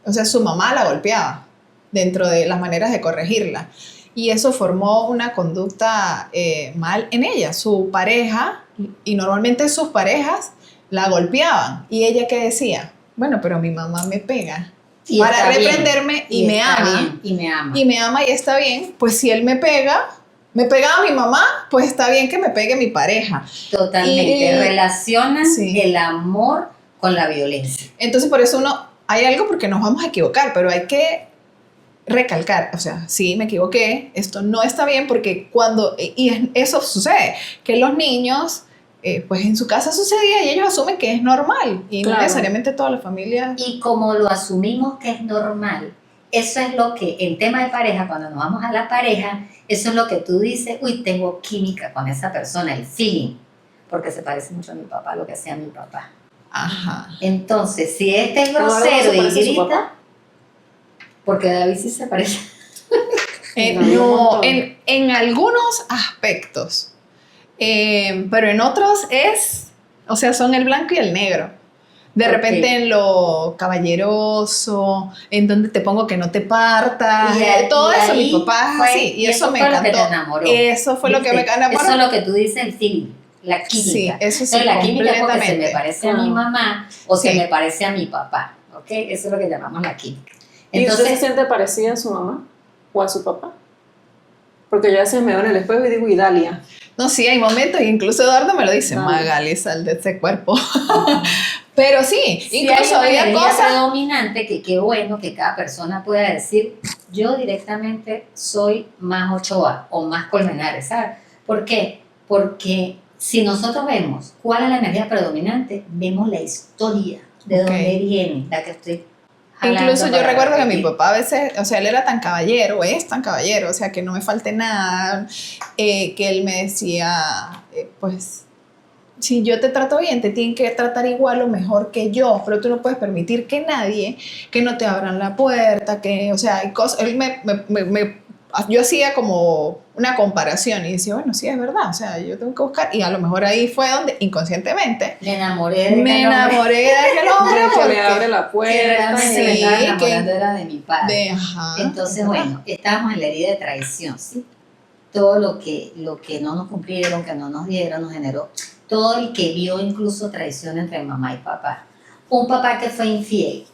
o sea, su mamá la golpeaba dentro de las maneras de corregirla. Y eso formó una conducta mal en ella. Su pareja, y normalmente sus parejas, la golpeaban. ¿Y ella qué decía? Bueno, pero mi mamá me pega Y para está bien, reprenderme y me está ama. bien, y me ama. Y me ama y está bien. Pues si él me pega a mi mamá, pues está bien que me pegue mi pareja. Totalmente, Y- relacionan sí. el amor con la violencia. Entonces por eso hay algo porque nos vamos a equivocar, pero hay que recalcar, o sea, sí, me equivoqué, esto no está bien porque eso sucede, que los niños, pues en su casa sucedía y ellos asumen que es normal y no Claro. necesariamente toda la familia. Y como lo asumimos que es normal, eso es lo que, en tema de pareja, cuando nos vamos a la pareja, eso es lo que tú dices, uy, tengo química con esa persona, el feeling, porque se parece mucho a mi papá, lo que hacía mi papá. Ajá. Entonces, si este es ¿Eduardo grosero se y parece a su grita, papá? porque David sí se parece. No, un No, montón. en algunos aspectos, pero en otros o sea, son el blanco y el negro. De Ok. repente en lo caballeroso, en donde te pongo que no te partas, todo y eso, ahí mi papá es fue- así, y eso me fue lo que te encantó. enamoró. Eso fue lo que me ¿Viste? enamoró. Eso es lo que tú dices, el feeling, la química. Sí, eso sí, Entonces, la química es porque se me completamente. parece a mi mamá o se Sí. me parece a mi papá, ¿ok? Eso es lo que llamamos la química. ¿Y usted se Entonces, siente parecida a su mamá o a su papá? Porque yo a veces me veo en el espejo y digo, y Dalia. No, sí, hay momentos, incluso Eduardo me lo dice, Dale. Magali, sal de ese cuerpo. Pero sí, sí incluso hay una había energía cosas. predominante que qué bueno que cada persona pueda decir, yo directamente soy más Ochoa o más Colmenares, ¿sabes? ¿Por qué? Porque si nosotros vemos cuál es la energía predominante, vemos la historia de Ok. dónde viene la que estoy jalando Incluso yo para recuerdo que mi repetir. papá a veces, o sea, él era tan caballero, es tan caballero, o sea, que no me falte nada, que él me decía, pues, si yo te trato bien, te tienen que tratar igual o mejor que yo, pero tú no puedes permitir que nadie, que no te abran la puerta, que, o sea, hay cosas, él yo hacía como una comparación y decía, bueno, sí, es verdad, o sea, yo tengo que buscar, y a lo mejor ahí fue donde inconscientemente Me enamoré de me enamoré de aquel hombre, De que porque le abre la Que puerta. realmente me Sí, estaba que- enamorando era de mi padre. ajá, Entonces, ¿verdad? bueno, estábamos en la herida de traición, ¿sí? Todo lo que no nos cumplieron, que no nos dieron, nos generó todo el que vio incluso traición entre mamá y papá. Un papá que fue infiel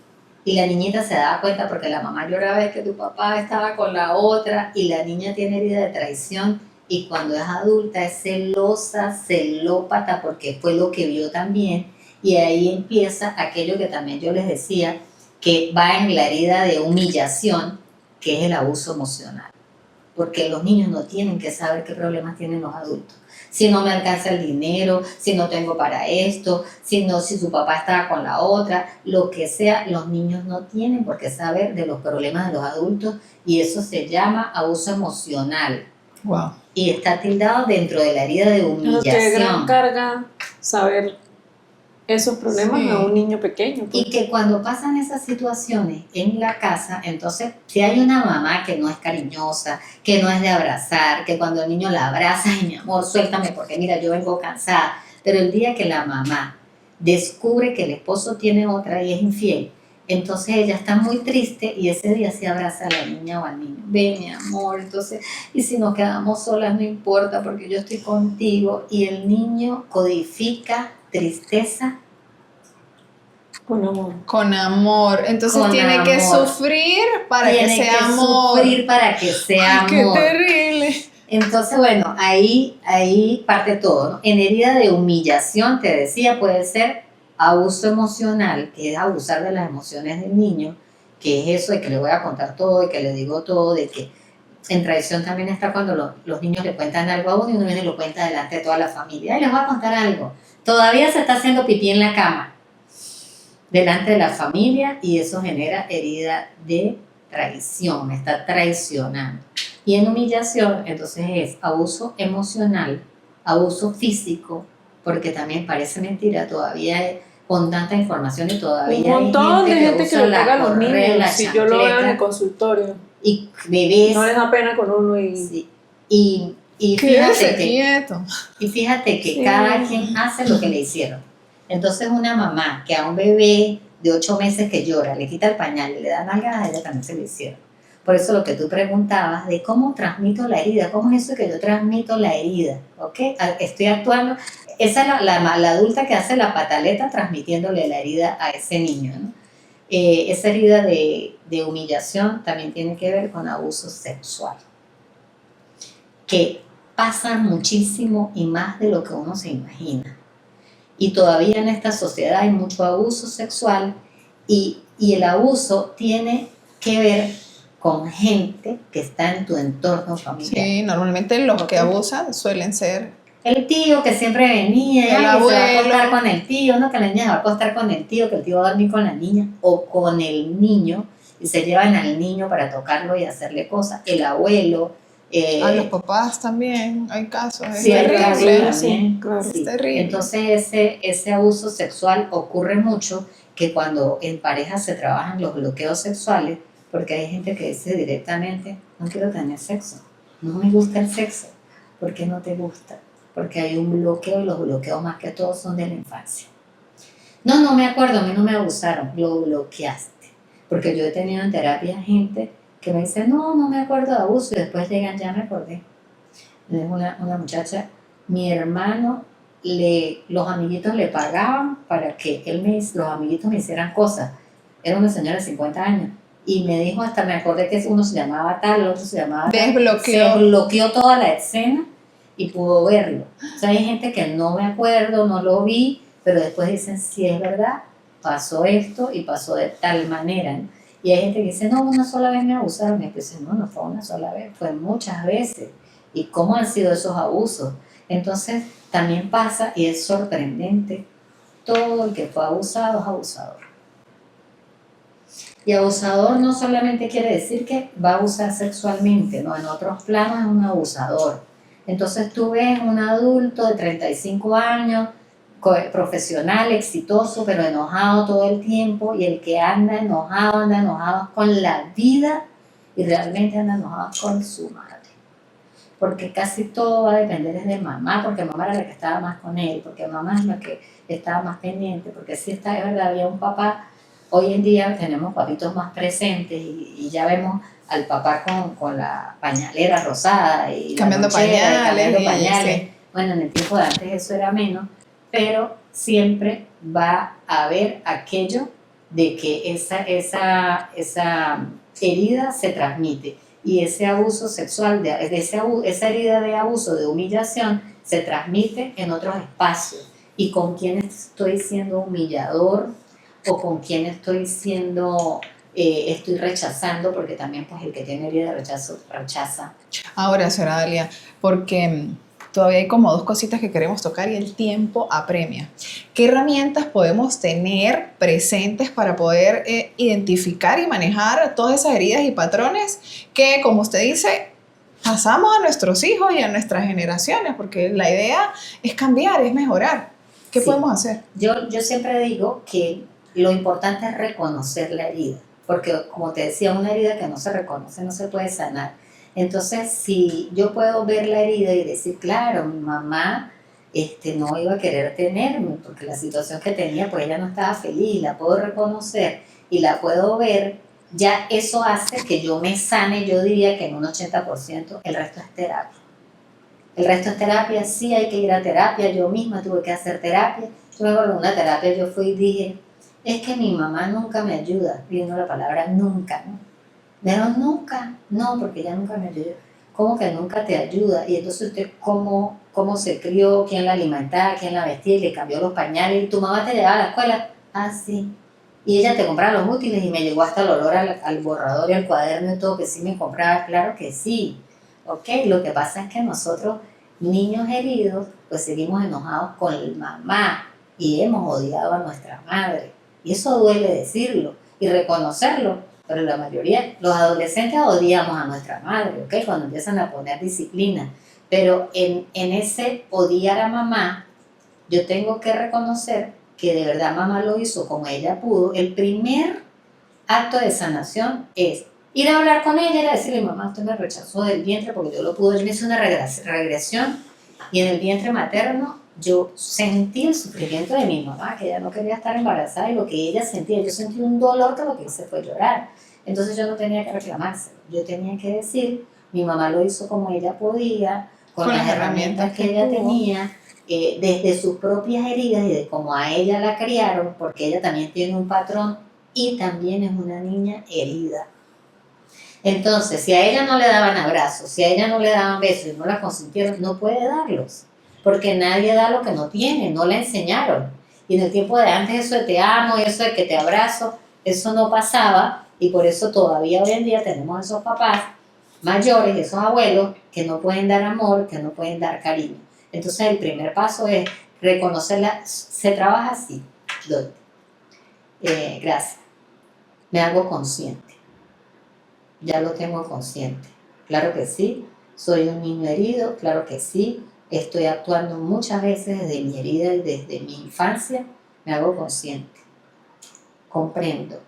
y la niñita se daba cuenta porque la mamá lloraba de que tu papá estaba con la otra y la niña tiene herida de traición y cuando es adulta es celosa, celópata porque fue lo que vio también y ahí empieza aquello que también yo les decía que va en la herida de humillación que es el abuso emocional. Porque los niños no tienen que saber qué problemas tienen los adultos. Si no me alcanza el dinero, si no tengo para esto, si su papá estaba con la otra, lo que sea, los niños no tienen por qué saber de los problemas de los adultos y eso se llama abuso emocional. Wow. Y está tildado dentro de la herida de Pero humillación. qué gran carga saber esos problemas Sí. a un niño pequeño. Pues. Y que cuando pasan esas situaciones en la casa, entonces si hay una mamá que no es cariñosa, que no es de abrazar, que cuando el niño la abraza, ay mi amor, suéltame porque mira, yo vengo cansada, pero el día que la mamá descubre que el esposo tiene otra y es infiel, entonces ella está muy triste y ese día se abraza a la niña o al niño. Ven mi amor, entonces, y si nos quedamos solas no importa porque yo estoy contigo y el niño codifica tristeza Con amor. Con amor. Entonces Con tiene que amor. sufrir para que tiene sea que amor. sufrir para que sea Ay, qué amor. terrible. Entonces, bueno, ahí parte todo, ¿no? En herida de humillación, te decía, puede ser abuso emocional, que es abusar de las emociones del niño, que es eso de que le voy a contar todo, de que le digo todo, de que en traición también está cuando los niños le cuentan algo a uno y uno viene y lo cuenta delante de toda la familia. Ay, les voy a contar algo. Todavía se está haciendo pipí en la cama, delante de la familia, y eso genera herida de traición, me está traicionando. Y en humillación, entonces es abuso emocional, abuso físico, porque también parece mentira, todavía con tanta información y todavía Un montón de gente que usa le la pega a los correa, la niños. Si yo lo veo en el chancleta, consultorio. y bebés, No les da pena con uno y... sí, y Quédese fíjate que quieto. y fíjate que Sí. cada quien hace lo que le hicieron. Entonces una mamá que a un bebé de 8 meses que llora, le quita el pañal y le da nalgadas, a ella también se le hicieron. Por eso lo que tú preguntabas de cómo transmito la herida, cómo es eso que yo transmito la herida, ¿ok? Estoy actuando, esa es la adulta que hace la pataleta transmitiéndole la herida a ese niño, ¿no? Esa herida de humillación también tiene que ver con abuso sexual, que pasa muchísimo y más de lo que uno se imagina. Y todavía en esta sociedad hay mucho abuso sexual y el abuso tiene que ver con gente que está en tu entorno familiar. Sí, normalmente los que Ok. abusan suelen ser. El tío que siempre venía, El y se va a abuelo. acostar con el tío, no, que la niña se va a acostar con el tío, que el tío va a dormir con la niña, o con el niño, y se llevan al niño para tocarlo y hacerle cosas. El abuelo. A los papás también hay casos. Es Sí, hay casos terrible. también. claro. Sí. Es terrible. Entonces ese abuso sexual ocurre mucho que cuando en pareja se trabajan los bloqueos sexuales, porque hay gente que dice directamente, no quiero tener sexo, no me gusta el sexo. ¿Por qué no te gusta? Porque hay un bloqueo y los bloqueos más que todo son de la infancia. No me acuerdo, a mí no me abusaron, lo bloqueaste. Porque yo he tenido en terapia gente que me dice, no me acuerdo de abuso y después llegan, ya me acordé. Es una muchacha, mi hermano, los amiguitos le pagaban para que los amiguitos me hicieran cosas. Era una señora de 50 años. Y me dijo, hasta me acordé que uno se llamaba tal, el otro se llamaba tal. Desbloqueó. Se bloqueó toda la escena y pudo verlo. O sea, hay gente que no me acuerdo, no lo vi, pero después dicen, sí es verdad, pasó esto y pasó de tal manera, ¿no? Y hay gente que dice, no, una sola vez me abusaron. Y yo dice, no fue una sola vez, fue muchas veces. ¿Y cómo han sido esos abusos? Entonces, también pasa, y es sorprendente, todo el que fue abusado es abusador. Y abusador no solamente quiere decir que va a abusar sexualmente, no, en otros planos es un abusador. Entonces tú ves un adulto de 35 años, profesional, exitoso, pero enojado todo el tiempo, y el que anda enojado con la vida y realmente anda enojado con su madre. Porque casi todo va a depender de mamá, porque mamá era la que estaba más con él, porque mamá es la que estaba más pendiente, porque si está, es verdad, había un papá. Hoy en día tenemos papitos más presentes y ya vemos al papá con la pañalera rosada y Cambiando la lonchera, pañales, cambiando y pañales. sí. Bueno, en el tiempo de antes eso era menos, pero siempre va a haber aquello de que esa herida se transmite y ese abuso sexual, esa herida de abuso, de humillación, se transmite en otros espacios. Y con quién estoy siendo humillador o con quién estoy estoy rechazando, porque también pues el que tiene herida de rechazo rechaza. Ahora, señora Dalia, porque todavía hay como dos cositas que queremos tocar y el tiempo apremia. ¿Qué herramientas podemos tener presentes para poder identificar y manejar todas esas heridas y patrones que, como usted dice, pasamos a nuestros hijos y a nuestras generaciones? Porque la idea es cambiar, es mejorar. ¿Qué Sí. podemos hacer? Yo siempre digo que lo importante es reconocer la herida, porque como te decía, una herida que no se reconoce no se puede sanar. Entonces, si yo puedo ver la herida y decir, claro, mi mamá no iba a querer tenerme, porque la situación que tenía, pues ella no estaba feliz, la puedo reconocer y la puedo ver, ya eso hace que yo me sane. Yo diría que en un 80%, el resto es terapia. El resto es terapia, sí hay que ir a terapia, yo misma tuve que hacer terapia. Yo me acuerdo de una terapia, yo fui y dije, es que mi mamá nunca me ayuda, viendo la palabra nunca, ¿no? Pero nunca, no, porque ella nunca me ayuda. ¿Cómo que nunca te ayuda? Y entonces usted, ¿cómo se crió? ¿Quién la alimentaba? ¿Quién la vestía? Y le cambió los pañales. ¿Y tu mamá te llevaba a la escuela? Ah, sí. Y ella te compraba los útiles y me llegó hasta el olor al borrador y al cuaderno y todo, que sí me compraba. Claro que sí. Ok, lo que pasa es que nosotros, niños heridos, pues seguimos enojados con el mamá y hemos odiado a nuestra madre. Y eso duele decirlo y reconocerlo, pero la mayoría, los adolescentes odiamos a nuestra madre, ¿ok? Cuando empiezan a poner disciplina. Pero en ese odiar a mamá, yo tengo que reconocer que de verdad mamá lo hizo como ella pudo. El primer acto de sanación es ir a hablar con ella y decirle, mamá, usted me rechazó del vientre porque yo lo pude. Yo me hice una regresión y en el vientre materno yo sentí el sufrimiento de mi mamá, que ella no quería estar embarazada, y lo que ella sentía, yo sentí un dolor que lo que hice fue llorar. Entonces yo no tenía que reclamárselo, yo tenía que decir, mi mamá lo hizo como ella podía, con las herramientas que ella tenía, desde sus propias heridas y de cómo a ella la criaron, porque ella también tiene un patrón y también es una niña herida. Entonces, si a ella no le daban abrazos, si a ella no le daban besos y no la consintieron, no puede darlos, porque nadie da lo que no tiene, no la enseñaron. Y en el tiempo de antes eso de te amo y eso de que te abrazo, eso no pasaba, y por eso todavía hoy en día tenemos esos papás mayores, esos abuelos, que no pueden dar amor, que no pueden dar cariño. Entonces el primer paso es reconocerla. Se trabaja así, Dorothy. Gracias. Me hago consciente. Ya lo tengo consciente. Claro que sí, soy un niño herido, claro que sí, estoy actuando muchas veces desde mi herida y desde mi infancia. Me hago consciente. Comprendo.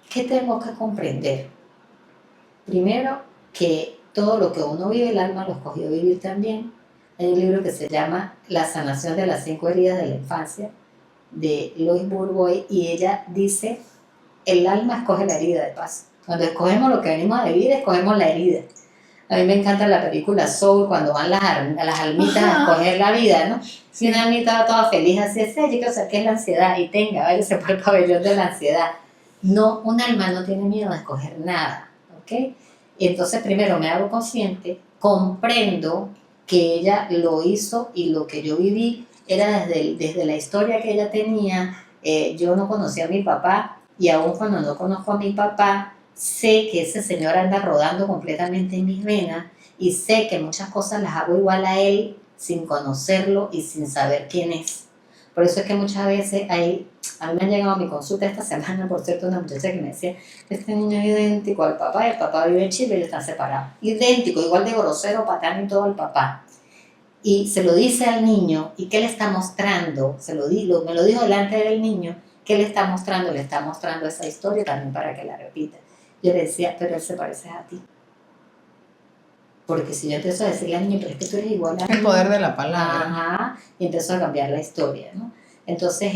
¿Qué tengo que comprender? Primero, que todo lo que uno vive, el alma lo escogió vivir también. Hay un libro que se llama La sanación de las 5 heridas de la infancia, de Lois Bourbois, y ella dice, el alma escoge la herida de paso. Cuando escogemos lo que venimos a vivir, escogemos la herida. A mí me encanta la película Soul, cuando van las almitas a escoger la vida, ¿no? Si una almita va toda feliz, así es, yo quiero saber qué es la ansiedad, y tenga, váyase por el pabellón de la ansiedad. No, un alma no tiene miedo a escoger nada, ¿ok? Y entonces primero me hago consciente, comprendo que ella lo hizo y lo que yo viví era desde la historia que ella tenía. Yo no conocía a mi papá, y aún cuando no conozco a mi papá, sé que ese señor anda rodando completamente en mis venas, y sé que muchas cosas las hago igual a él sin conocerlo y sin saber quién es. Por eso es que muchas veces a mí me han llegado a mi consulta esta semana, por cierto, una muchacha que me decía, este niño es idéntico al papá, y el papá vive en Chile y están separados. Idéntico, igual de grosero, patán y todo al papá. Y se lo dice al niño, ¿y qué le está mostrando? Me lo dijo delante del niño. ¿Qué le está mostrando? Le está mostrando esa historia también para que la repita. Yo le decía, pero él se parece a ti. Porque si yo empiezo a decirle al niño, pero es que tú eres igual a mí. El poder de la palabra. Ajá, y empiezo a cambiar la historia, ¿no? Entonces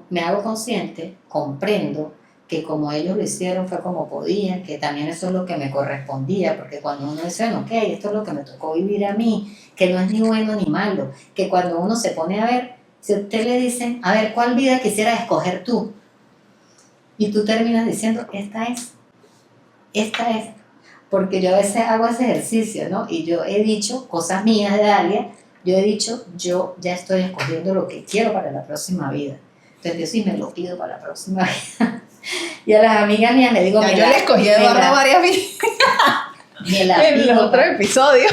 me hago consciente, comprendo que como ellos lo hicieron fue como podían, que también eso es lo que me correspondía, porque cuando uno dice, bueno, ok, esto es lo que me tocó vivir a mí, que no es ni bueno ni malo, que cuando uno se pone a ver, si a usted le dicen, a ver, ¿cuál vida quisieras escoger tú? Y tú terminas diciendo, esta es, porque yo a veces hago ese ejercicio, ¿no? Y yo he dicho cosas mías de Dalia, yo he dicho, yo ya estoy escogiendo lo que quiero para la próxima vida. Entonces yo sí me lo pido para la próxima vida. Y a las amigas mías le digo, Ya yo le escogí a Eduardo varias veces me la en pido los otros episodios.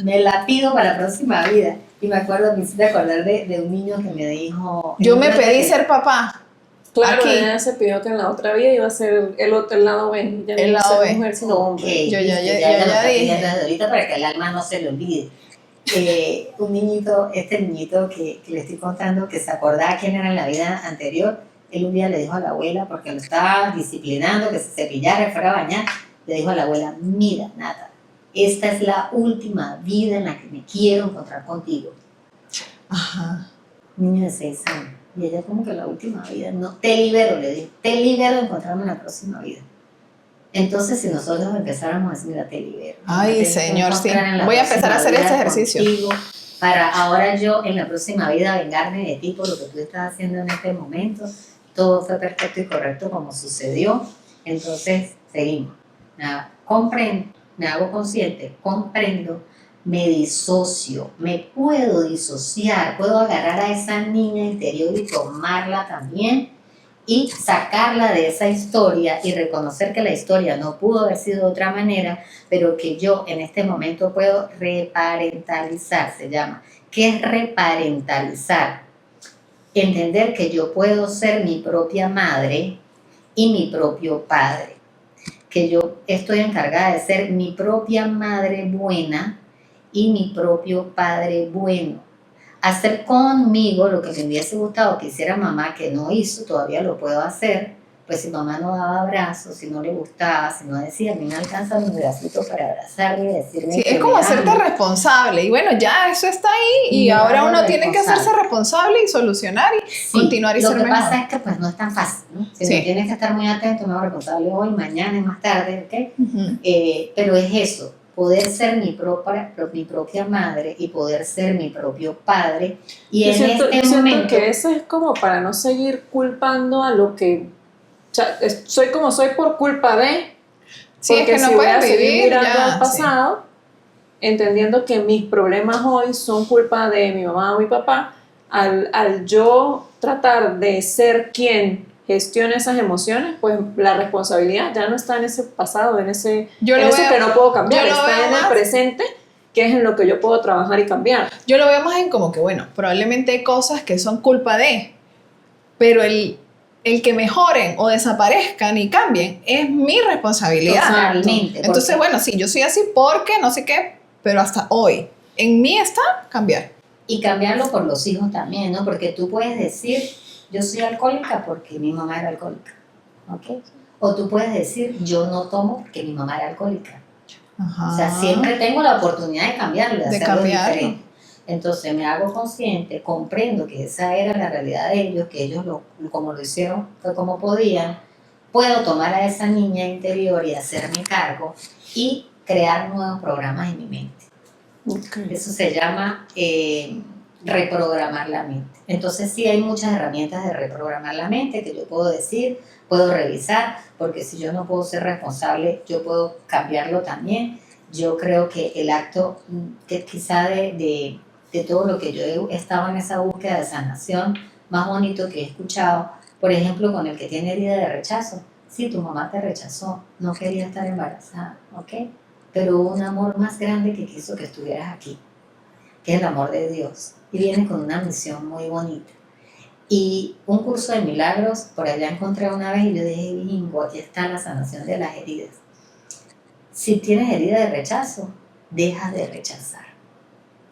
me la pido para la próxima vida. Y me acuerdo, me hiciste acordar de un niño que me dijo... Yo me pedí ser papá. Claro, Aquí. ella se pidió que en la otra vida iba a ser el otro, el lado B. Ya El no iba a lado ser B. mujer, sino hombre. Ok, Yo ya listo, ya lo está dije. pidiendo desde ahorita para que el alma no se le olvide. Un niñito, este niñito que le estoy contando, que se acordaba quién era en la vida anterior, él un día le dijo a la abuela, porque lo estaba disciplinando, que se cepillara, que fuera a bañar, le dijo a la abuela, mira, Nata, esta es la última vida en la que me quiero encontrar contigo. Ajá. Niño de 6 años. Y ella como que la última vida, no, te libero, le dijo, te libero de encontrarme en la próxima vida. Entonces, si nosotros empezáramos a decir, mira, te libero. Ay, te Señor, sí. encontrar en la Voy a empezar a hacer próxima ese vida ejercicio. contigo, para ahora yo en la próxima vida vengarme de ti por lo que tú estás haciendo en este momento. Todo fue perfecto y correcto como sucedió. Entonces, seguimos. Nada, comprendo, me hago consciente, comprendo, me disocio, me puedo disociar, puedo agarrar a esa niña interior y tomarla también y sacarla de esa historia y reconocer que la historia no pudo haber sido de otra manera, pero que yo en este momento puedo reparentalizar, se llama. ¿Qué es reparentalizar? Entender que yo puedo ser mi propia madre y mi propio padre, que yo estoy encargada de ser mi propia madre buena y mi propio padre bueno. Hacer conmigo lo que me hubiese gustado que hiciera mamá, que no hizo, todavía lo puedo hacer, pues si mamá no daba abrazos, si no le gustaba, si no decía, a mí me alcanza mi bracito para abrazarme y decirme Sí, que es como me hacerte ama. responsable. Y bueno, ya eso está ahí. Y Me ahora hago uno tiene que hacerse responsable. responsable y solucionar y Sí, continuar y lo ser que mejor. pasa es que pues no es tan fácil, ¿no? Si Sí. no tienes que estar muy atento, me hago responsable hoy, mañana y más tarde, ¿ok? Ujú. Pero es eso, poder ser mi propia madre y poder ser mi propio padre. Y Yo en siento, este yo siento momento, que eso es como para no seguir culpando a lo que... O sea, soy como soy por culpa de... Sí, es porque que no si voy a puedes seguir vivir mirando ya. al Sí. pasado, entendiendo que mis problemas hoy son culpa de mi mamá o mi papá, al yo tratar de ser quien gestione esas emociones, pues la responsabilidad ya no está en ese pasado, en eso que no puedo cambiar, yo lo está veo en el más- presente, que es en lo que yo puedo trabajar y cambiar. Yo lo veo más en como que, bueno, probablemente hay cosas que son culpa de, pero el que mejoren o desaparezcan y cambien es mi responsabilidad. totalmente, Entonces, porque- bueno, sí, yo soy así porque no sé qué, pero hasta hoy. En mí está cambiar. y cambiarlo por los hijos también, ¿no? Porque tú puedes decir, yo soy alcohólica porque mi mamá era alcohólica, ¿ok? O tú puedes decir, yo no tomo porque mi mamá era alcohólica. Ajá. O sea, siempre tengo la oportunidad de cambiarlo, de hacerlo cambiarlo. diferente. Entonces me hago consciente, comprendo que esa era la realidad de ellos, que ellos como lo hicieron fue como podían. Puedo tomar a esa niña interior y hacerme cargo y crear nuevos programas en mi mente. Eso se llama reprogramar la mente. Entonces sí hay muchas herramientas de reprogramar la mente que yo puedo decir, puedo revisar, porque si yo no puedo ser responsable, yo puedo cambiarlo también. Yo creo que el acto que quizá de todo lo que yo he estado en esa búsqueda de sanación más bonito que he escuchado, por ejemplo, con el que tiene herida de rechazo. Sí, tu mamá te rechazó, no quería estar embarazada, ¿ok? Pero hubo un amor más grande que quiso que estuvieras aquí, que es el amor de Dios. Y viene con una misión muy bonita. Y un curso de milagros, por allá encontré una vez y yo dije, bingo, aquí está la sanación de las heridas. Si tienes herida de rechazo, deja de rechazar.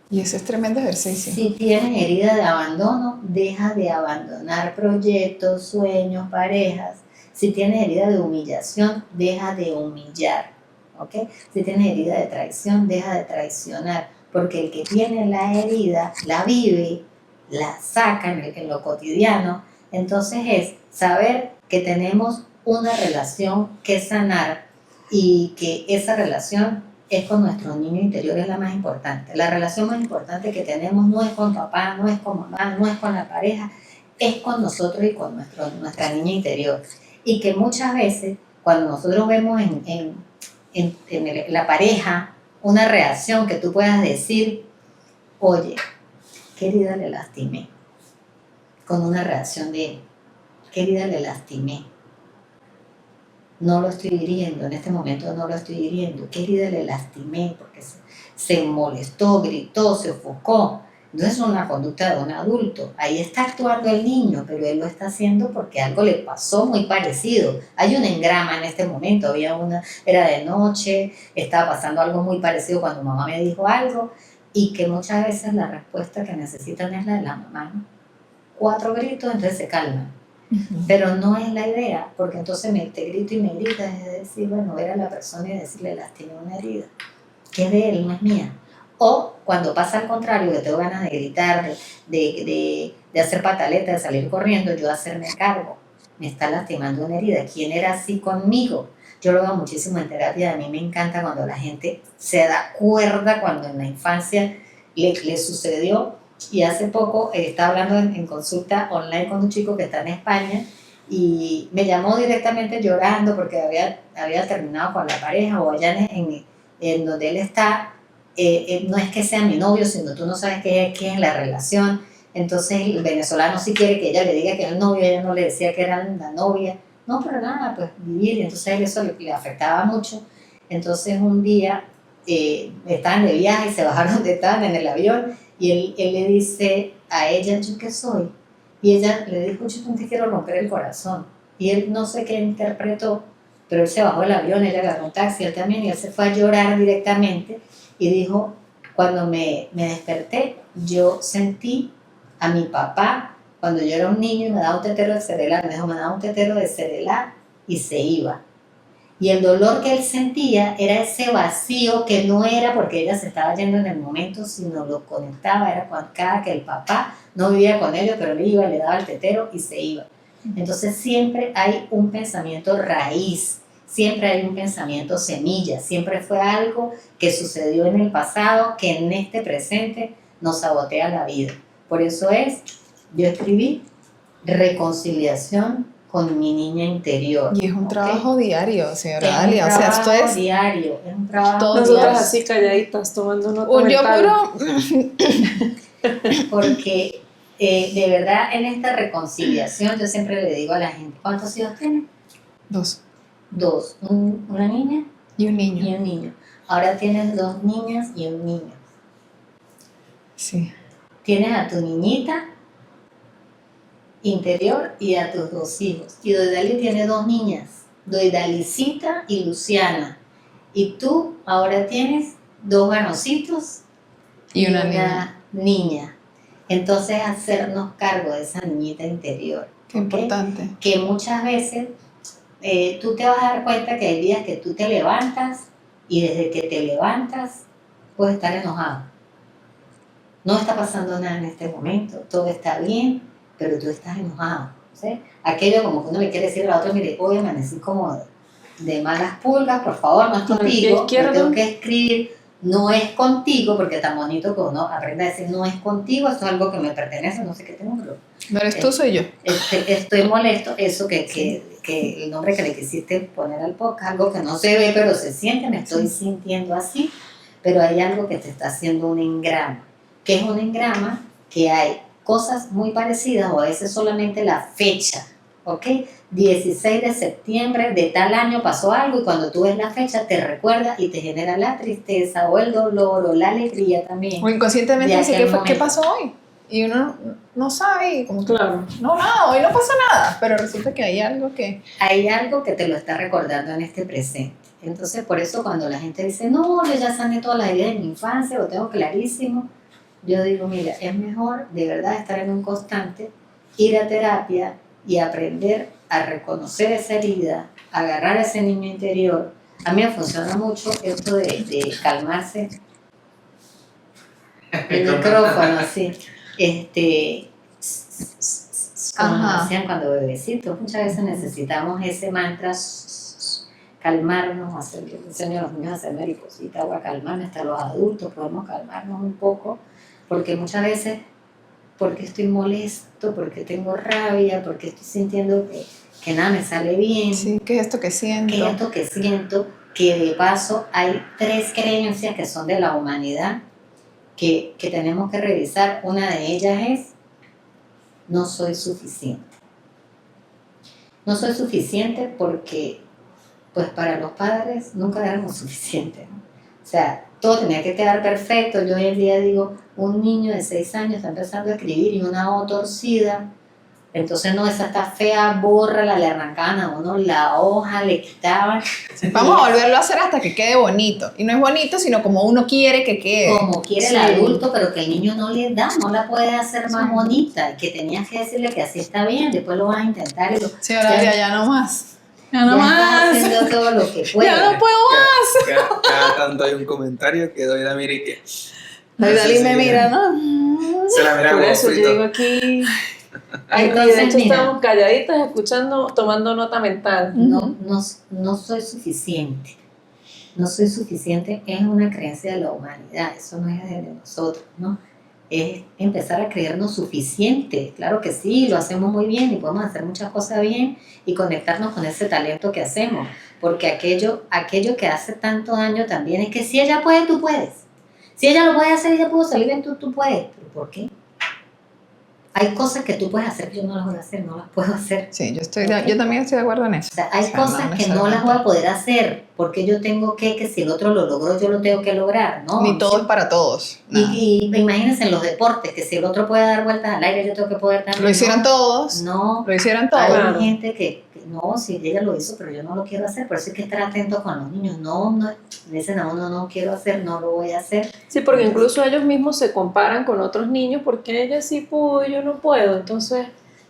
Y ese es tremendo ejercicio. Si tienes herida de abandono, deja de abandonar proyectos, sueños, parejas. Si tienes herida de humillación, deja de humillar. ¿Okay? Si tienes herida de traición, deja de traicionar, porque el que tiene la herida, la vive, la saca en lo cotidiano. Entonces es saber que tenemos una relación que sanar y que esa relación es con nuestro niño interior, es la más importante. La relación más importante que tenemos no es con papá, no es con mamá, no es con la pareja, es con nosotros y con nuestra niña interior. Y que muchas veces cuando nosotros vemos en la pareja una reacción que tú puedas decir, oye, querida, le lastimé, con una reacción de, querida, le lastimé, no lo estoy hiriendo, en este momento no lo estoy hiriendo, querida, le lastimé, porque se molestó, gritó, se ofuscó. Entonces es una conducta de un adulto. Ahí está actuando el niño, pero él lo está haciendo porque algo le pasó muy parecido. Hay un engrama en este momento, era de noche, estaba pasando algo muy parecido cuando mamá me dijo algo, y que muchas veces la respuesta que necesitan es la de la mamá, ¿no? 4 gritos, entonces se calman. Pero no es la idea, porque entonces te grito y me gritas, es decir, bueno, ver a la persona y decirle, lastimé una herida, que es de él, no es mía. O cuando pasa al contrario, que tengo ganas de gritar, de hacer pataleta, de salir corriendo, yo hacerme cargo. Me está lastimando una herida. ¿Quién era así conmigo? Yo lo veo muchísimo en terapia. A mí me encanta cuando la gente se da cuerda cuando en la infancia le sucedió. Y hace poco estaba hablando en consulta online con un chico que está en España y me llamó directamente llorando porque había terminado con la pareja o allá en donde él está. No es que sea mi novio, sino tú no sabes qué es la relación. Entonces el venezolano sí quiere que ella le diga que es el novio, ella no le decía que era la novia. No, pero nada, pues vivir. Y entonces a él eso le afectaba mucho. Entonces un día estaban de viaje y se bajaron estaban en el avión y él le dice a ella, ¿yo qué soy? Y ella le dijo, yo no te quiero romper el corazón. Y él no sé qué interpretó, pero él se bajó del avión, ella agarró un taxi, él también, y él se fue a llorar directamente. Y dijo, cuando me desperté, yo sentí a mi papá, cuando yo era un niño y me daba un tetero de Cerelac, me dijo, me daba un tetero de Cerelac y se iba. Y el dolor que él sentía era ese vacío que no era porque ella se estaba yendo en el momento, sino lo conectaba, era cada que el papá no vivía con ellos, pero le iba, le daba el tetero y se iba. Entonces siempre hay un pensamiento raíz, siempre hay un pensamiento semilla, siempre fue algo que sucedió en el pasado que en este presente nos sabotea la vida. Por eso yo escribí reconciliación con mi niña interior. Y es un trabajo diario, señora Es Dalia. un O sea, esto trabajo es diario, es un trabajo Nosotras diario. así calladitas, tomando nota yo mental. puro. Porque de verdad en esta reconciliación yo siempre le digo a la gente, ¿cuántos hijos tienes? 2 2, una niña y un niño. y un niño. Ahora tienes 2 niñas y un niño. Sí. Tienes a tu niñita interior y a tus 2 hijos. Y Doidali tiene 2 niñas, Doidalicita y Luciana. Y tú ahora tienes 2 varoncitos Y una niña. Entonces hacernos cargo de esa niñita interior. Qué importante. Que muchas veces tú te vas a dar cuenta que hay días que tú te levantas y desde que te levantas puedes estar enojado. No está pasando nada en este momento, todo está bien, pero tú estás enojado, ¿sí? Aquello como que uno le quiere decir a la otra, mire, hoy amanecí como de malas pulgas, por favor, no es Con el pie contigo, izquierdo. tengo que escribir, no es contigo, porque tan bonito que uno aprenda a decir, no es contigo, esto es algo que me pertenece, no sé qué tengo, pero No eres tú, soy yo. estoy molesto, eso que el nombre que le quisiste poner al podcast, algo que no se ve, pero se siente, me estoy sintiendo así, pero hay algo que te está haciendo un engrama. ¿Qué es un engrama? Que hay cosas muy parecidas o a veces solamente la fecha, ¿ok? 16 de septiembre de tal año pasó algo y cuando tú ves la fecha te recuerda y te genera la tristeza o el dolor o la alegría también. O inconscientemente De dice, aquel ¿qué momento. pasó hoy? Y uno no sabe, y como que, Claro. no, nada, hoy no pasa nada. Pero resulta que hay algo que... Hay algo que te lo está recordando en este presente. Entonces, por eso cuando la gente dice, no, yo ya sané todas las ideas de mi infancia, lo tengo clarísimo, yo digo, mira, es mejor de verdad estar en un constante, ir a terapia y aprender a reconocer esa herida, agarrar a ese niño interior. A mí me funciona mucho esto de calmarse. El micrófono, sí. como nos Ajá. hacían cuando bebecitos. Muchas veces necesitamos ese mantra, calmarnos, enseño a los niños a hacer mariposita o a calmarme, hasta los adultos podemos calmarnos un poco, porque muchas veces, porque estoy molesto, porque tengo rabia, porque estoy sintiendo que nada me sale bien, Sí, ¿qué es esto que siento? que esto que siento, que de paso hay 3 creencias que son de la humanidad que tenemos que revisar. Una de ellas es: no soy suficiente. No soy suficiente porque, pues para los padres nunca éramos suficientes, ¿no? O sea, todo tenía que quedar perfecto. Yo hoy en día digo, un niño de 6 años está empezando a escribir y una O torcida, entonces no, esa está fea, bórrala, le arrancaban a uno la hoja, le quitaban. Vamos a volverlo a hacer hasta que quede bonito. Y no es bonito, sino como uno quiere que quede. Como quiere el adulto, pero que el niño no le da, no la puede hacer más bonita, y que tenías que decirle que así está bien, después lo vas a intentar y lo Sí, ahora ya no más. Ya no ya estás más. haciendo todo lo que puedes. Ya no puedo más. Cada tanto hay un comentario que doy la mira y que... Dalí me sí, mira, ¿no? Se la mira Por como eso yo frito. digo aquí. Ay, Entonces, de hecho mira. estamos calladitas escuchando, tomando nota mental. No soy suficiente. No soy suficiente es una creencia de la humanidad, eso no es de nosotros, ¿no? Es empezar a creernos suficiente. Claro que sí, lo hacemos muy bien y podemos hacer muchas cosas bien y conectarnos con ese talento que hacemos, porque aquello que hace tanto daño también es que si ella puede, tú puedes. Si ella lo puede hacer, ella pudo salir bien, tú puedes. ¿Pero por qué? Hay cosas que tú puedes hacer que yo no las voy a hacer, no las puedo hacer. Sí, yo también estoy de acuerdo en eso. O sea, hay cosas que no las voy a poder hacer porque yo tengo que si el otro lo logró, yo lo tengo que lograr, ¿no? Ni todo es para todos. Nada. Y imagínense en los deportes, que si el otro puede dar vueltas al aire, yo tengo que poder dar. Lo hicieron todos. No, Lo hicieron hay todos. Claro. gente que no, si ella lo hizo, pero yo no lo quiero hacer. Por eso hay que estar atento con los niños. No, dicen a uno, no quiero hacer, no lo voy a hacer. Sí, porque incluso ellos mismos se comparan con otros niños porque ella sí pudo y yo no puedo. Entonces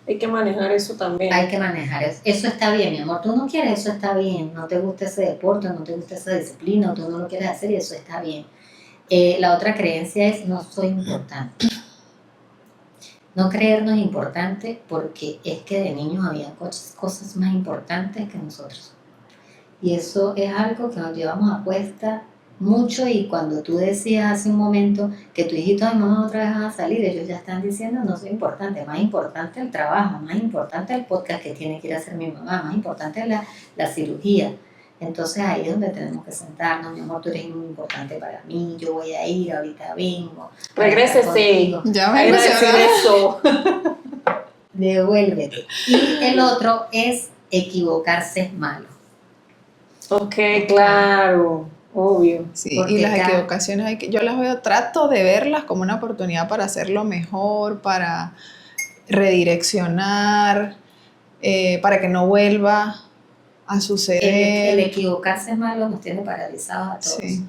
hay que manejar eso también. Hay que manejar eso. Eso está bien, mi amor. Tú no quieres, eso está bien. No te gusta ese deporte, no te gusta esa disciplina, o tú no lo quieres hacer y eso está bien. La otra creencia es: no soy importante. No creernos importante porque es que de niños había cosas más importantes que nosotros. Y eso es algo que nos llevamos a cuesta mucho. Y cuando tú decías hace un momento que tu hijito y mamá otra vez van a salir, ellos ya están diciendo: no soy importante, más importante el trabajo, más importante el podcast que tiene que ir a hacer mi mamá, más importante la cirugía. Entonces ahí es donde tenemos que sentarnos: mi amor, tú eres muy importante para mí, yo voy a ir, ahorita vengo. Regrésese. Ya me Hay que decir emocioné. eso. Devuélvete. Y el otro es: equivocarse es malo. Ok, claro, obvio. Sí, Porque y las cada- equivocaciones yo las veo, trato de verlas como una oportunidad para hacerlo mejor, para redireccionar, para que no vuelva a suceder. El equivocarse es malo nos tiene paralizados a todos. Sí.